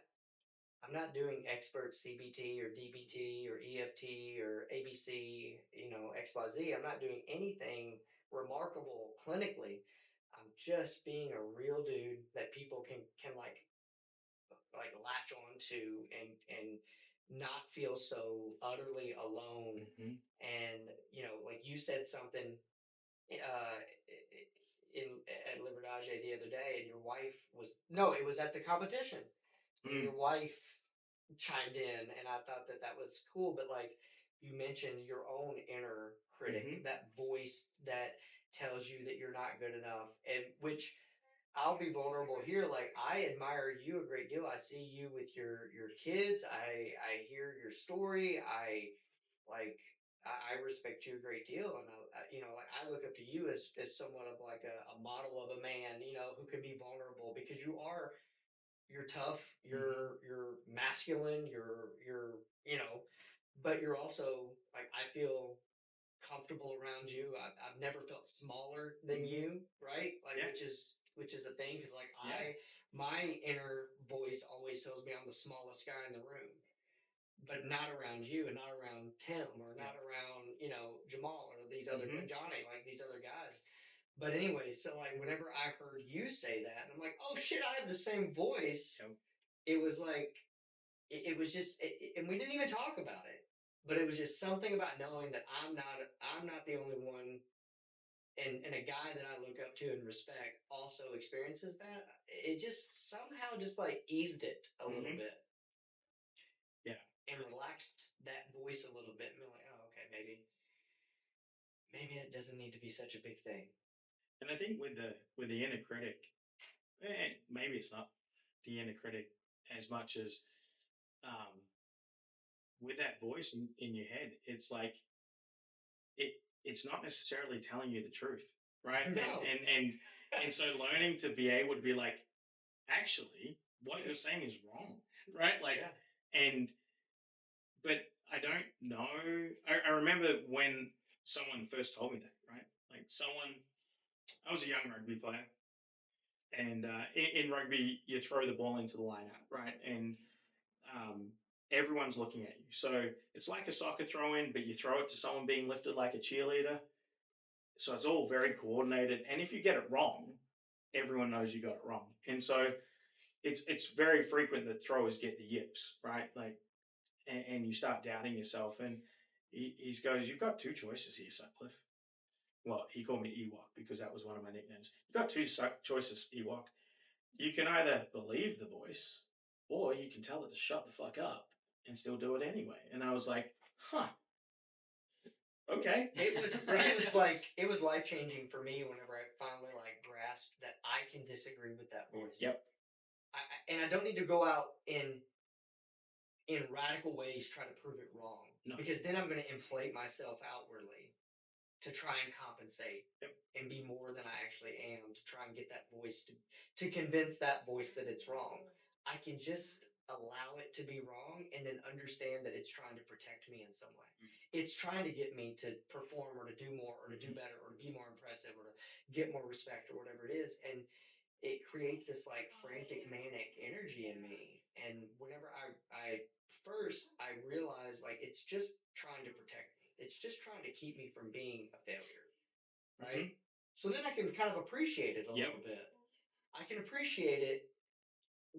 doing expert CBT or DBT or EFT or ABC, XYZ. I'm not doing anything remarkable clinically. I'm just being a real dude that people can like latch on to and not feel so utterly alone. Mm-hmm. And like you said something uh, in at Libertage the other day, and your wife was no, it was at the competition, and your wife chimed in, and I thought that was cool. But like you mentioned, your own inner critic, Mm-hmm. that voice that tells you that you're not good enough, and which I'll be vulnerable here. Like I admire you a great deal. I see you with your kids. I hear your story. Like I respect you a great deal, and like I look up to you as somewhat of like a model of a man, who can be vulnerable because you're tough, you're masculine, you're but you're also like I feel comfortable around you. I've never felt smaller than Mm-hmm. you, right? Like Yeah. which is a thing because like Yeah. my inner voice always tells me I'm the smallest guy in the room, but not around you and not around Tim or Yeah. not around Jamal or these other Mm-hmm. Johnny, like these other guys. But anyway, so like whenever I heard you say that, and I'm like, oh shit, I have the same voice. Yep. It was like it was just, and we didn't even talk about it, but it was just something about knowing that I'm not the only one, and a guy that I look up to and respect also experiences that. It just somehow just like eased it a little Mm-hmm. bit Yeah. and relaxed that voice a little bit and be like, oh, okay, maybe it doesn't need to be such a big thing. And I think with the inner critic, maybe it's not the inner critic as much as um, with that voice in your head. It's like it's not necessarily telling you the truth, right? No. And so learning to be able to be like, actually, what you're saying is wrong, right? Like, Yeah. and but I don't know. I remember when someone first told me that, right? Like I was a young rugby player, and in rugby, you throw the ball into the lineup, right? And um, everyone's looking at you. So it's like a soccer throw in, but you throw it to someone being lifted like a cheerleader. So it's all very coordinated. And if you get it wrong, everyone knows you got it wrong. And so it's very frequent that throwers get the yips, right? Like, and you start doubting yourself. And he goes, "You've got two choices here, Sutcliffe." Well, he called me Ewok because that was one of my nicknames. You've got two choices, Ewok. You can either believe the voice or you can tell it to shut the fuck up and still do it anyway. And I was like, huh, okay. It was life changing for me whenever I finally like grasped that I can disagree with that voice. Yep. And I don't need to go out in radical ways try to prove it wrong. No. Because then I'm going to inflate myself outwardly to try and compensate. Yep. And be more than I actually am, to try and get that voice to convince that voice that it's wrong. I can just allow it to be wrong and then understand that it's trying to protect me in some way. It's trying to get me to perform or to do more or to do better or to be more impressive or to get more respect or whatever it is. And it creates this like frantic manic energy in me. And whenever I first I realized like it's just trying to protect me. It's just trying to keep me from being a failure. Right? So then I can kind of appreciate it a little bit. I can appreciate it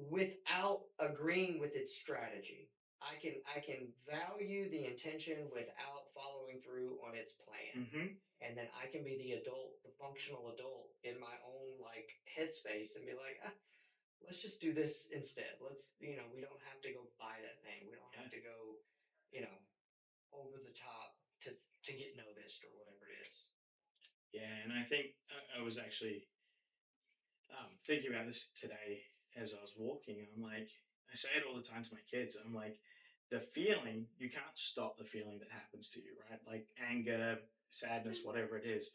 without agreeing with its strategy. I can value the intention without following through on its plan. And then I can be the adult, the functional adult in my own like headspace and be like, let's just do this instead. Let's, we don't have to go buy that thing. We don't have to go, over the top to get noticed or whatever it is. Yeah, and I think I was actually thinking about this today as I was walking. I'm like, I say it all the time to my kids. I'm like, the feeling, you can't stop the feeling that happens to you, right? Like anger, sadness, whatever it is.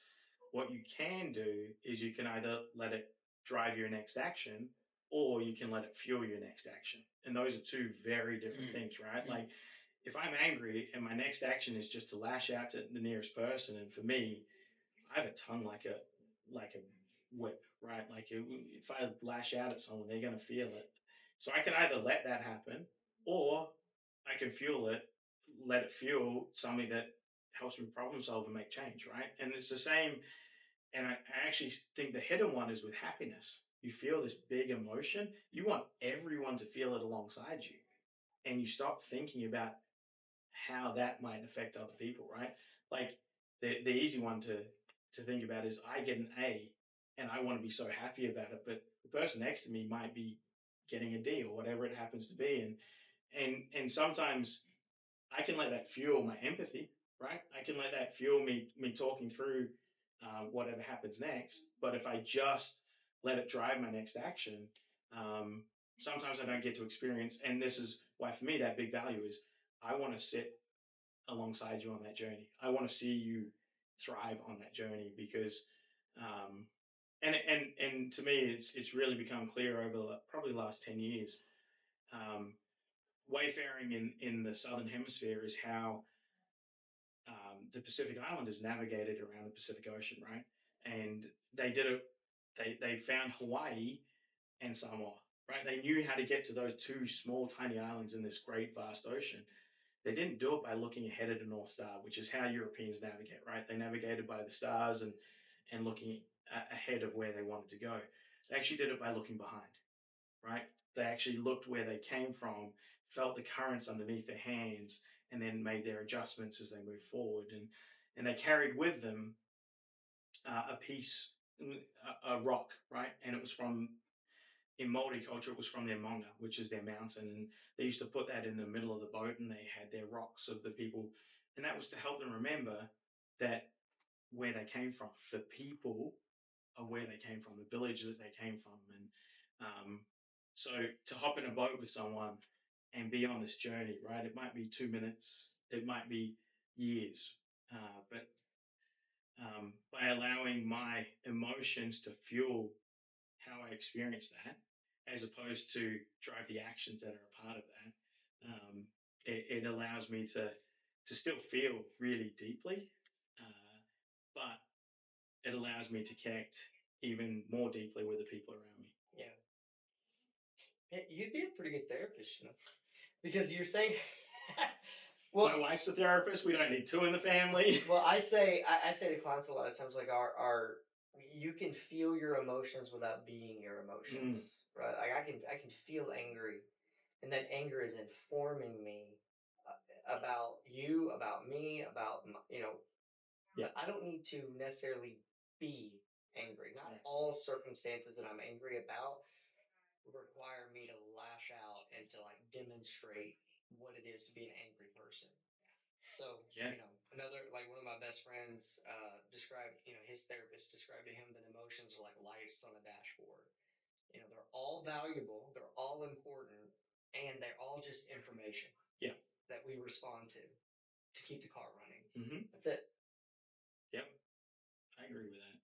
What you can do is you can either let it drive your next action or you can let it fuel your next action. And those are two very different things, right? Like if I'm angry and my next action is just to lash out to the nearest person, and for me, I have a tongue like a whip, right? Like if I lash out at someone, they're going to feel it. So I can either let that happen, or I can fuel it, let it fuel something that helps me problem solve and make change, right? And it's the same. And I actually think the hidden one is with happiness. You feel this big emotion. You want everyone to feel it alongside you. and you stop thinking about how that might affect other people, right? Like the easy one to think about is I get an A and I want to be so happy about it, but the person next to me might be getting a D or whatever it happens to be. And sometimes I can let that fuel my empathy, right? I can let that fuel me talking through whatever happens next. But if I just let it drive my next action, um, sometimes I don't get to experience. And this is why, for me, that big value is I want to sit alongside you on that journey. I want to see you thrive on that journey because, and to me, it's really become clear over probably the last 10 years. Um, Wayfaring in the southern hemisphere is how the Pacific Islanders navigated around the Pacific Ocean, right? And they did it. They found Hawaii and Samoa, right? They knew how to get to those two small, tiny islands in this great, vast ocean. They didn't do it by looking ahead at the North Star, which is how Europeans navigate, right? They navigated by the stars and looking ahead of where they wanted to go. They actually did it by looking behind, right? They actually looked where they came from, felt the currents underneath their hands, and then made their adjustments as they moved forward. And they carried with them a piece, a rock, right? And it was from, in Maori culture, it was from their manga, which is their mountain. And they used to put that in the middle of the boat and they had their rocks of the people. And that was to help them remember that where they came from, the people of where they came from, the village that they came from. And so to hop in a boat with someone and be on this journey, right? It might be 2 minutes, it might be years, but by allowing my emotions to fuel how I experience that, as opposed to drive the actions that are a part of that, it allows me to still feel really deeply, but it allows me to connect even more deeply with the people around me. Yeah. You'd be a pretty good therapist, because you're saying. Well, my wife's a therapist. We don't need two in the family. Well, I say to clients a lot of times, like our you can feel your emotions without being your emotions, right? Like I can feel angry, and that anger is informing me about you, about me, about Yeah. I don't need to necessarily be angry. Not all circumstances that I'm angry about require me to lash out and to like demonstrate what it is to be an angry person. So, another, like one of my best friends described, his therapist described to him that emotions are like lights on a dashboard. They're all valuable, they're all important, and they're all just information. Yeah. That we respond to keep the car running. Mm-hmm. That's it. Yep. I agree with that.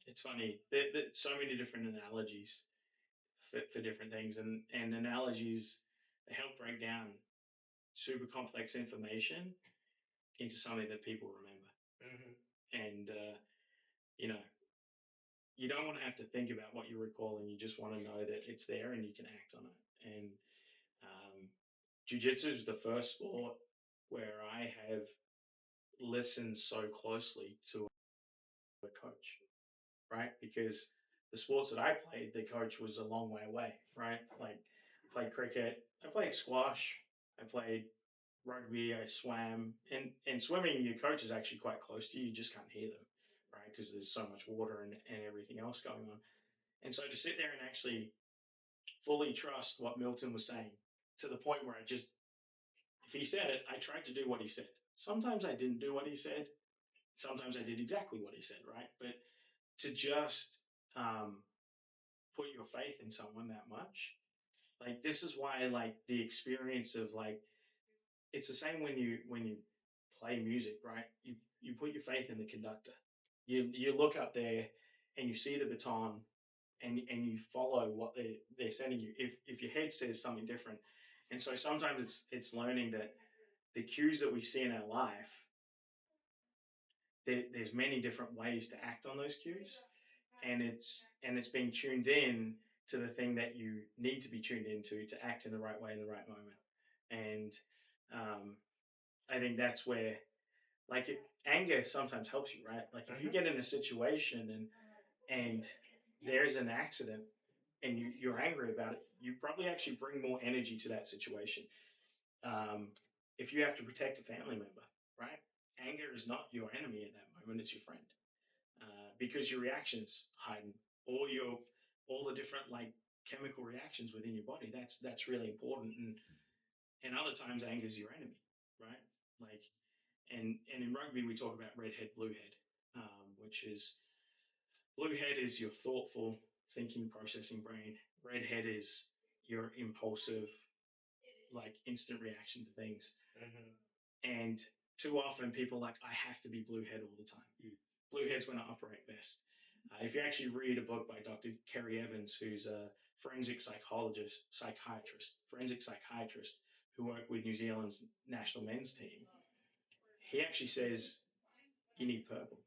It's funny. There's so many different analogies for different things, and analogies, they help break down super complex information into something that people remember. Mm-hmm. And you don't want to have to think about what you're recalling. You just want to know that it's there and you can act on it. And Jiu Jitsu is the first sport where I have listened so closely to a coach, right? Because the sports that I played, the coach was a long way away, right? Like I played cricket, I played squash, I played rugby, I swam, and swimming, your coach is actually quite close to you. You just can't hear them, right? Because there's so much water and everything else going on. And so to sit there and actually fully trust what Milton was saying, to the point where if he said it, I tried to do what he said. Sometimes I didn't do what he said. Sometimes I did exactly what he said, right? But to just put your faith in someone that much, like this is why, like the experience of like, it's the same when you play music, right? You put your faith in the conductor. You look up there and you see the baton and you follow what they're sending you. If your head says something different, and so sometimes it's learning that the cues that we see in our life, there's many different ways to act on those cues, and it's being tuned in to the thing that you need to be tuned into to act in the right way in the right moment. And I think that's where, like, anger sometimes helps you, right? Like if you get in a situation and there's an accident and you're angry about it, you probably actually bring more energy to that situation. If you have to protect a family member, right? Anger is not your enemy at that moment; it's your friend, because your reactions heighten all the different like chemical reactions within your body. That's really important, and other times anger is your enemy, right? Like, and in rugby we talk about red head, blue head, which is blue head is your thoughtful, thinking, processing brain. Red head is your impulsive, like instant reaction to things. And too often people are like, I have to be blue head all the time. Blue head's when I operate best. If you actually read a book by Dr. Kerry Evans, who's a forensic forensic psychiatrist who worked with New Zealand's national men's team, he actually says you need purple.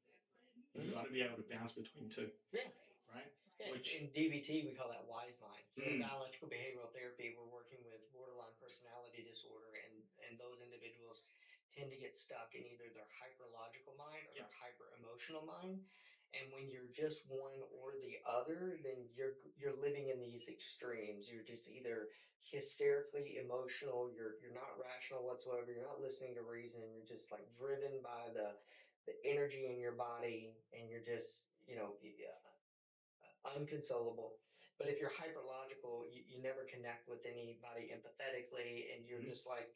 You've got to be able to bounce between two. Yeah. Right? Yeah, Which, in DBT we call that wise mind. So in dialectical behavioral therapy, we're working with borderline personality disorder, and those individuals tend to get stuck in either their hyperlogical mind or their hyper emotional mind. And when you're just one or the other, then you're living in these extremes. You're just either hysterically emotional, you're not rational whatsoever, you're not listening to reason, you're just like driven by the energy in your body, and you're just, unconsolable. But if you're hyperlogical, you never connect with anybody empathetically, and you're just like,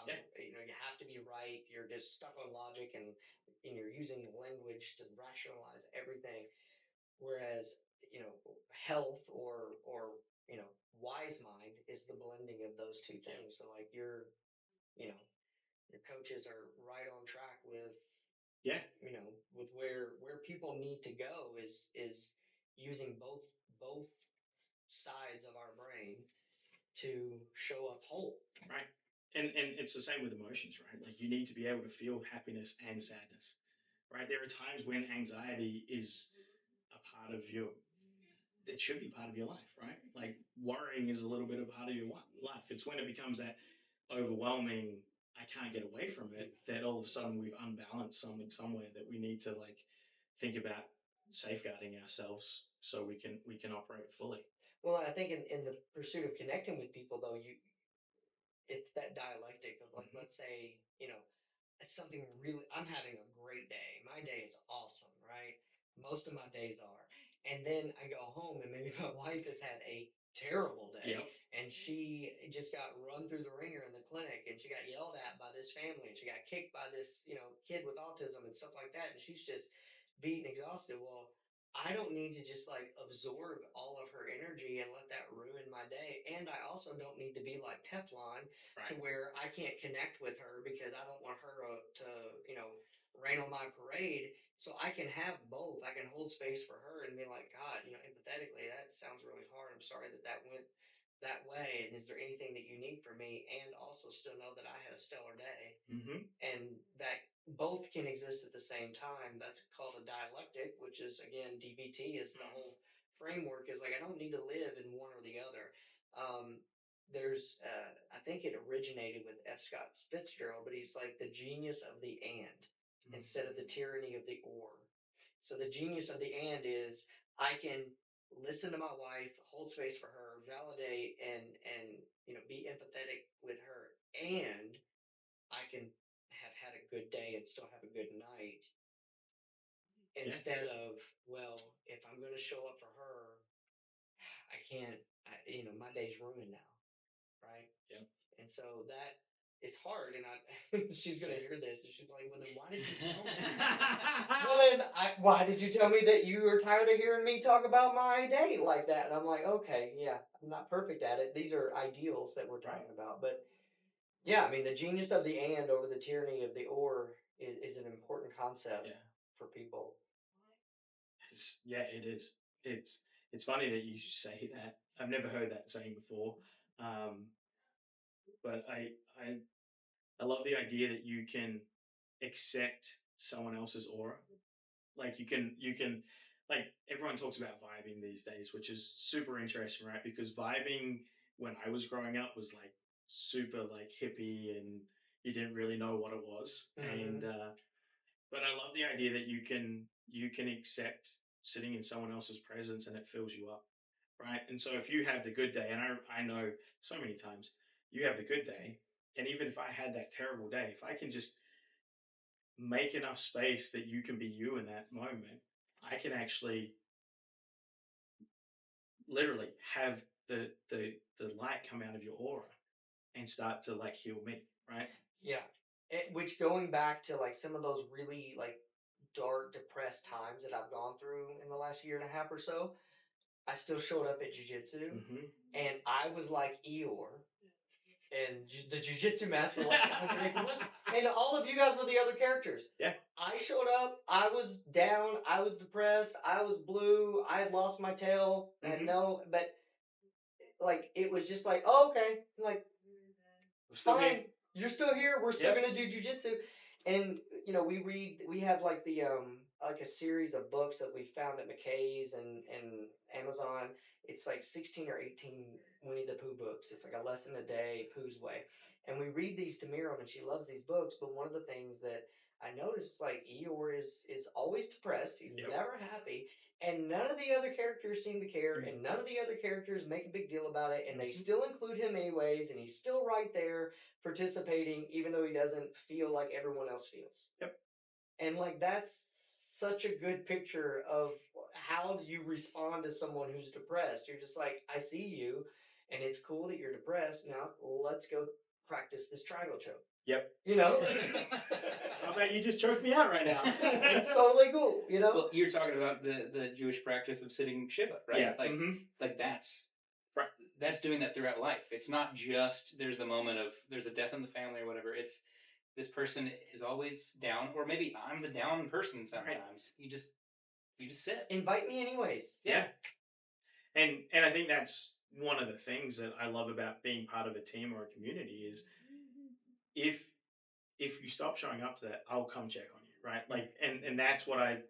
you have to be right. You're just stuck on logic, and you're using language to rationalize everything. Whereas, health or wise mind is the blending of those two things. So like you know, your coaches are right on track with with where people need to go is using both sides of our brain to show up whole. right. And it's the same with emotions, right? Like you need to be able to feel happiness and sadness, right? There are times when anxiety is a part of it should be part of your life, right? Like worrying is a little bit of part of your life. It's when it becomes that overwhelming, I can't get away from it, that all of a sudden we've unbalanced something somewhere that we need to like think about safeguarding ourselves so we can operate fully. Well, I think in the pursuit of connecting with people, though, it's that dialectic of like, let's say, it's something really, I'm having a great day. My day is awesome, right? Most of my days are. And then I go home and maybe my wife has had a terrible day. Yep. And she just got run through the ringer in the clinic, and she got yelled at by this family, and she got kicked by this, kid with autism and stuff like that. And she's just beaten, exhausted. Well, I don't need to just like absorb all of her energy and let that ruin my day. And I also don't need to be like Teflon to where I can't connect with her because I don't want her to rain on my parade. So I can have both. I can hold space for her and be like, God, empathetically, that sounds really hard. I'm sorry that went that way. And is there anything that you need from me? And also still know that I had a stellar day. And that both can exist at the same time. That's called a dialectic, which is, again, DBT is the whole framework is like, I don't need to live in one or the other. I think it originated with F. Scott Fitzgerald, but he's like the genius of the and instead of the tyranny of the or. So the genius of the and is I can listen to my wife, hold space for her, validate and be empathetic with her, and I can have had a good day and still have a good night. Instead of, well, if I'm going to show up for her, I can't, my day's ruined now. Right? Yep. And so that is hard. And she's going to hear this and she's like, well, then why did you tell me? Well, then why did you tell me that you were tired of hearing me talk about my day like that? And I'm like, okay, yeah, I'm not perfect at it. These are ideals that we're talking about. But yeah, I mean, the genius of the and over the tyranny of the or is an important concept for people. It is. It's funny that you say that. I've never heard that saying before, but I love the idea that you can accept someone else's aura. Like you can like everyone talks about vibing these days, which is super interesting, right? Because vibing when I was growing up was like super like hippie, and you didn't really know what it was. And but I love the idea that you can accept sitting in someone else's presence and it fills you up. right? And so if you have the good day, and I know so many times you have the good day, and even if I had that terrible day, if I can just make enough space that you can be you in that moment, I can actually literally have the light come out of your aura and start to like heal me, right? Yeah. Which going back to like some of those really like dark, depressed times that I've gone through in the last year and a half or so, I still showed up at jiu-jitsu Mm-hmm. and I was like Eeyore. And the jiu-jitsu mats were like and all of you guys were the other characters. Yeah. I showed up, I was down, I was depressed, I was blue, I had lost my tail, and but like it was just like, oh, okay, like fine, you're still here. We're still gonna do jujitsu, and we have like the like a series of books that we found at McKay's and Amazon. It's like 16 or 18 Winnie the Pooh books. It's like a lesson a day, Pooh's Way, and we read these to Miriam, and she loves these books. But one of the things that I noticed is like Eeyore is always depressed. He's never happy. And none of the other characters seem to care, and none of the other characters make a big deal about it, and they still include him anyways, and he's still right there participating, even though he doesn't feel like everyone else feels. Yep. And like that's such a good picture of how do you respond to someone who's depressed. You're just like, I see you, and it's cool that you're depressed. Now let's go practice this triangle choke. Yep. You know? I bet you just choked me out right now. It's totally cool, you know? Well, you're talking about the Jewish practice of sitting Shiva, right? Yeah. Like that's doing that throughout life. It's not just there's the moment of there's a death in the family or whatever. It's this person is always down, or maybe I'm the down person sometimes. Right. You just sit. Invite me anyways. Yeah. And I think that's one of the things that I love about being part of a team or a community is if you stop showing up to that, I'll come check on you, right? Like, and that's what I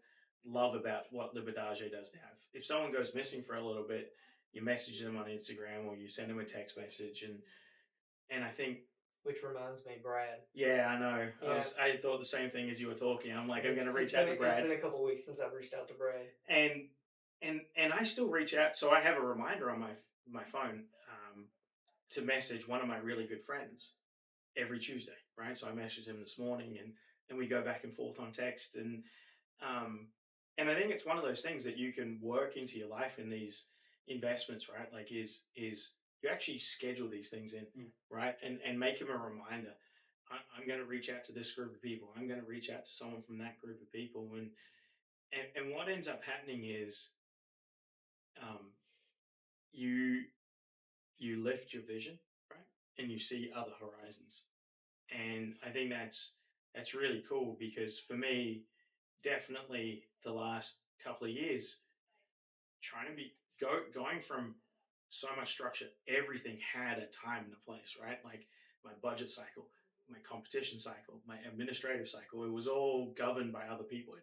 love about what Liberdage does now. If someone goes missing for a little bit, you message them on Instagram or you send them a text message, and I think. Which reminds me, Brad. Yeah, I know. Yeah. I thought the same thing as you were talking. I'm like, I'm going to reach out to Brad. It's been a couple of weeks since I've reached out to Brad. And I still reach out. So I have a reminder on my phone to message one of my really good friends every Tuesday, right? So I messaged him this morning, and we go back and forth on text, and I think it's one of those things that you can work into your life in these investments, right? Like is you actually schedule these things in, right? And make him a reminder. I'm going to reach out to this group of people. I'm going to reach out to someone from that group of people, and what ends up happening is, you lift your vision, right? And you see other horizons. And I think that's really cool because for me, definitely the last couple of years, trying to be going from so much structure, everything had a time and a place, right? Like my budget cycle, my competition cycle, my administrative cycle, it was all governed by other people.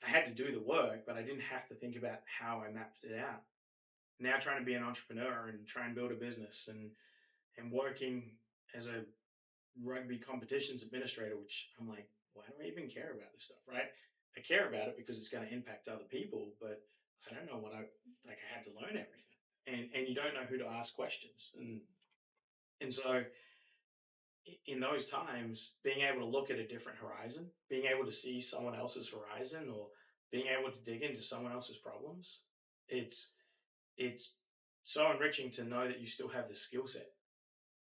I had to do the work, but I didn't have to think about how I mapped it out. Now trying to be an entrepreneur and try and build a business and working as a rugby competitions administrator, which I'm like, why do I even care about this stuff, right? I care about it because it's going to impact other people, but I don't know I had to learn everything, and you don't know who to ask questions, and so in those times, being able to look at a different horizon, being able to see someone else's horizon, or being able to dig into someone else's problems, it's so enriching to know that you still have the skill set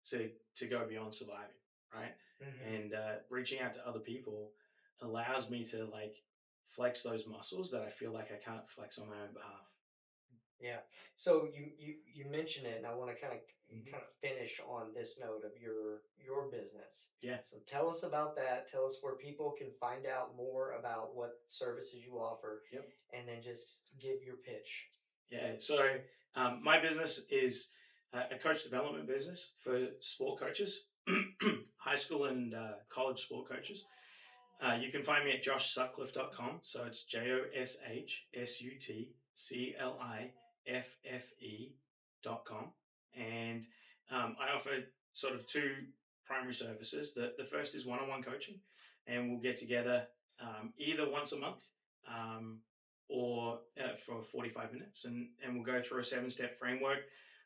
to go beyond surviving, right? And reaching out to other people allows me to like flex those muscles that I feel like I can't flex on my own behalf. Yeah. So you mentioned it, and I want to kind of finish on this note of your business. Yeah. So tell us about that. Tell us where people can find out more about what services you offer. Yep. And then just give your pitch. Yeah. So my business is a coach development business for sport coaches, high school and college sport coaches. You can find me at joshsutcliffe.com. So it's joshsutcliffe.com. And I offer sort of two primary services. The first is one-on-one coaching, and we'll get together either once a month or for 45 minutes, and we'll go through a 7-step framework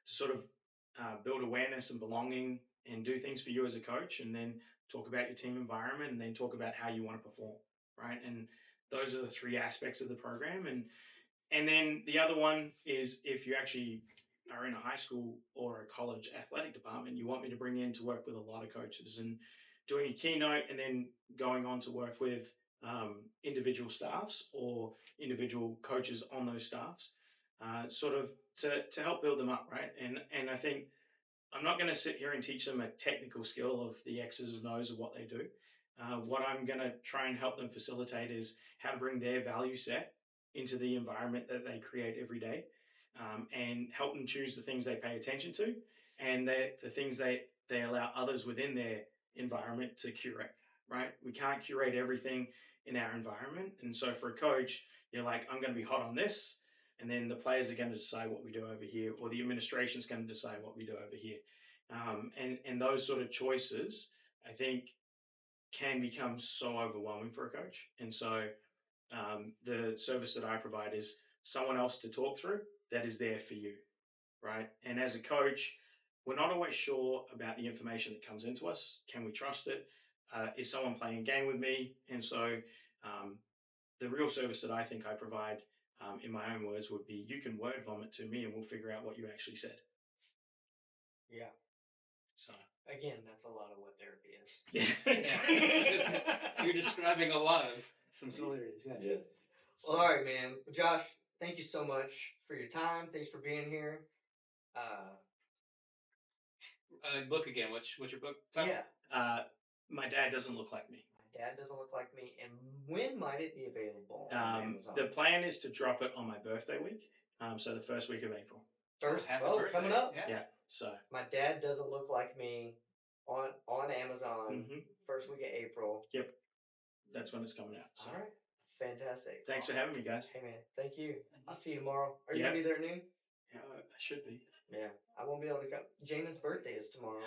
to sort of build awareness and belonging and do things for you as a coach, and then talk about your team environment, and then talk about how you want to perform, right? And those are the 3 aspects of the program. And then the other one is, if you actually are in a high school or a college athletic department, you want me to bring in to work with a lot of coaches and doing a keynote, and then going on to work with individual staffs or individual coaches on those staffs, sort of to help build them up, right? And I think I'm not going to sit here and teach them a technical skill of the X's and O's of what they do. What I'm going to try and help them facilitate is how to bring their value set into the environment that they create every day, and help them choose the things they pay attention to, and the things they allow others within their environment to curate, right? We can't curate everything in our environment. And so for a coach, you're like, I'm going to be hot on this, and then the players are going to decide what we do over here, or the administration is going to decide what we do over here. And those sort of choices, I think, can become so overwhelming for a coach. And so the service that I provide is someone else to talk through that is there for you, right? And as a coach, we're not always sure about the information that comes into us. Can we trust it? Is someone playing a game with me? And so the real service that I think I provide, in my own words, would be, you can word vomit to me and we'll figure out what you actually said. Yeah. So again, that's a lot of what therapy is. Yeah. You're describing a lot of some similarities. Yeah. Well, all right, man. Josh, thank you so much for your time. Thanks for being here. Book again. What's your book title? Yeah. My Dad Doesn't Look Like Me. My Dad Doesn't Look Like Me. And when might it be available on Amazon? The plan is to drop it on my birthday week, so the first week of April. Happy birthday. Coming up. Yeah. So My Dad Doesn't Look Like Me on Amazon. First week of April. Yep. That's when it's coming out. So. All right. Fantastic. Thanks for having me, guys. Hey, man. Thank you. I'll see you tomorrow. Are you going to be there at noon? Yeah, I should be. Yeah. I won't be able to come. Jamin's birthday is tomorrow.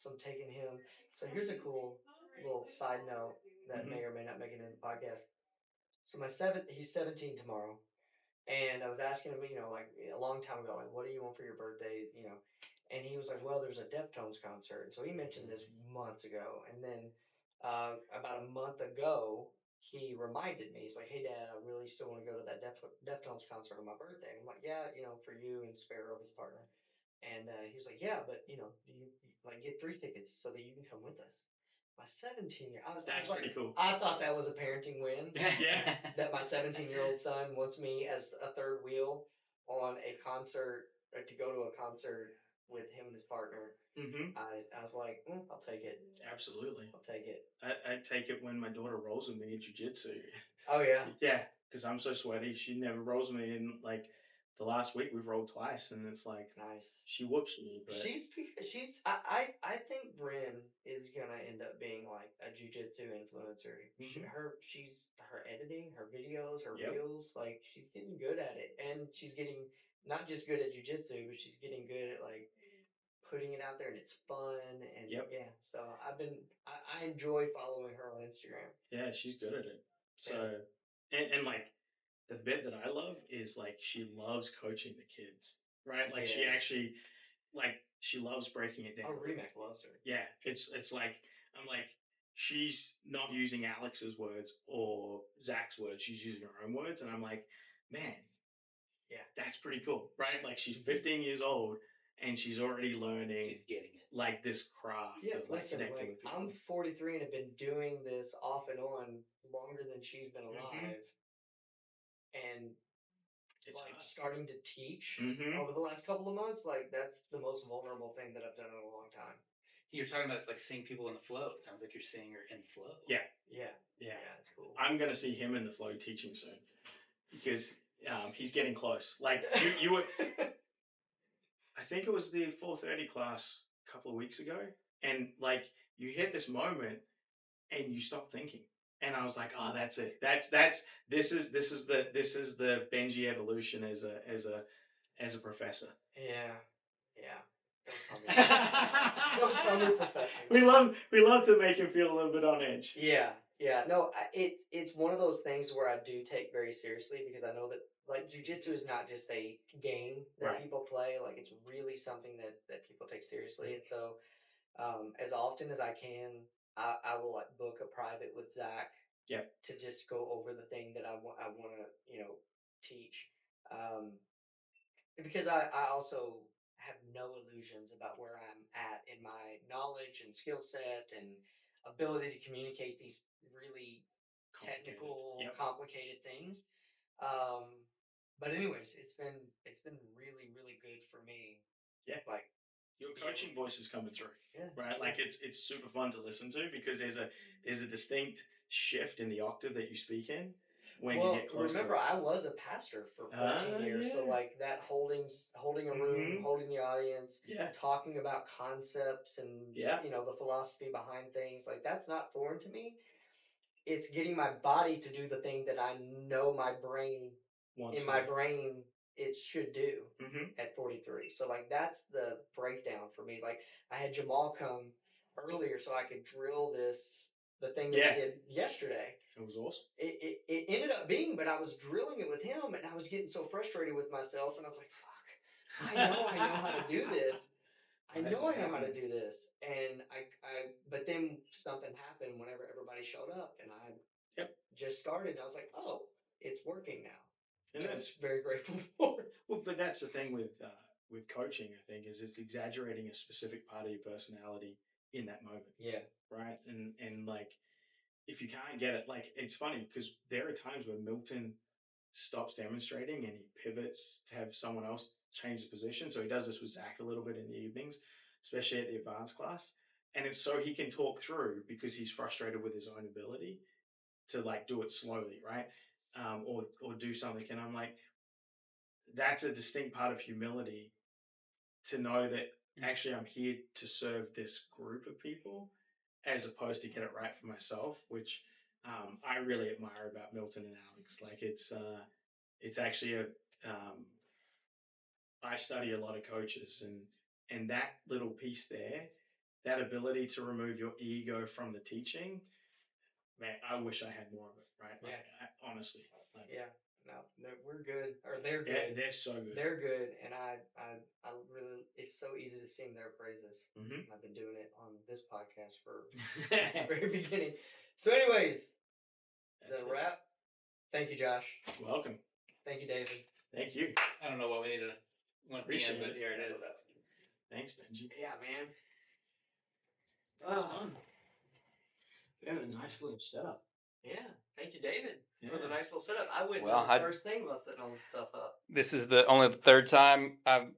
So I'm taking him. So here's a cool little side note that may or may not make it in the podcast. So he's 17 tomorrow. And I was asking him, like a long time ago, like, what do you want for your birthday? And he was like, well, there's a Deftones concert. So he mentioned this months ago. And then about a month ago, he reminded me, he's like, hey, Dad, I really still want to go to that Deftones concert on my birthday. And I'm like, yeah, for you and Sparrow, his partner. And he was like, yeah, but, you like get 3 tickets so that you can come with us. My 17-year, That's pretty cool. I thought that was a parenting win. Yeah. That my 17-year-old son wants me as a third wheel on a concert, or to go to a concert with him and his partner. I was like, I'll take it. Absolutely. I'll take it. I take it when my daughter rolls with me in Jiu Jitsu. Oh, yeah? Yeah, because I'm so sweaty. She never rolls with me. And like the last week, we've rolled twice. And it's like, nice. She whoops me. But I think Bryn is going to end up being like a Jiu Jitsu influencer. Her editing, her videos, her reels, like she's getting good at it. And she's getting not just good at Jiu Jitsu, but she's getting good at like putting it out there, and it's fun. And yeah, so I enjoy following her on Instagram. Yeah, she's good at it. So, and like the bit that I love is like she loves coaching the kids, right? Like she actually, like she loves breaking it down. Oh, Remac loves her. Yeah, it's like, I'm like, she's not using Alex's words or Zach's words. She's using her own words. And I'm like, man, yeah, that's pretty cool, right? Like she's 15 years old and she's already learning. She's getting it. Like this craft. Yeah, of, like, listen, connecting with people. I'm 43 and have been doing this off and on longer than she's been alive. And it's like starting to teach over the last couple of months, like that's the most vulnerable thing that I've done in a long time. You're talking about like seeing people in the flow. It sounds like you're seeing her in the flow. Yeah, it's cool. I'm gonna see him in the flow teaching soon because he's getting close. Like you were, I think it was the 4:30 class a couple of weeks ago, and like you hit this moment and you stop thinking. And I was like, oh, that's it. This is the Benji evolution as a professor. Yeah. Don't call me professor. We love to make him feel a little bit on edge. Yeah. Yeah, no, it's one of those things where I do take very seriously because I know that like jiu-jitsu is not just a game that Right. people play, like it's really something that people take seriously. And so as often as I can, I will like book a private with Zach Yep. to just go over the thing that I want to, teach. Um, because I also have no illusions about where I'm at in my knowledge and skill set and ability to communicate these really technical, Yep. complicated things. Um, but anyways, it's been really really good for me. Yeah. Like Your to be able coaching to- voice is coming through, yeah, right? Like it's super fun to listen to because there's a distinct shift in the octave that you speak in when you Well, get close remember, to it. I was a pastor for 14 years, so Yeah. like that holding a room, Mhm. holding the audience, Yeah. talking about concepts and Yeah. the philosophy behind things, like that's not foreign to me. It's getting my body to do the thing that I know my brain Once in my a brain it should do Mhm. at 43. So like that's the breakdown for me. Like I had Jamal come earlier so I could drill the thing that Yeah. we did yesterday. It was awesome. It ended up being, but I was drilling it with him and I was getting so frustrated with myself and I was like, fuck, I know how to do this. I know I know how to do this. And but then something happened whenever everybody showed up and I Yep. just started. I was like, oh, it's working now. And I that's was very grateful for. well, but that's the thing with coaching. I think is it's exaggerating a specific part of your personality in that moment, Yeah. right? And like if you can't get it, like it's funny because there are times where Milton stops demonstrating and he pivots to have someone else change the position. So he does this with Zach a little bit in the evenings, especially at the advanced class. And it's so he can talk through because he's frustrated with his own ability to like do it slowly, right? Or do something. And I'm like, that's a distinct part of humility to know that actually I'm here to serve this group of people as opposed to get it right for myself, which I really admire about Milton and Alex. Like it's actually I study a lot of coaches and that little piece there, that ability to remove your ego from the teaching, man, I wish I had more of it, right? Like, Yeah. honestly. Like, Yeah. No, we're good, or they're yeah, good. they're so good. They're good, and I really, it's so easy to sing their praises. Mhm. I've been doing it on this podcast for the very beginning. So, anyways, is That's that a it. wrap? Thank you, Josh. Welcome. Thank you, David. Thank you. I don't know what we need to one at the Appreciate end, but it. here it is. Thanks, Benji. Yeah, man. That was fun. We have a nice little setup. Yeah. Thank you, David, for the Yeah. nice little setup. I wouldn't Well, know the first thing about setting all this stuff up. This is only the third time I've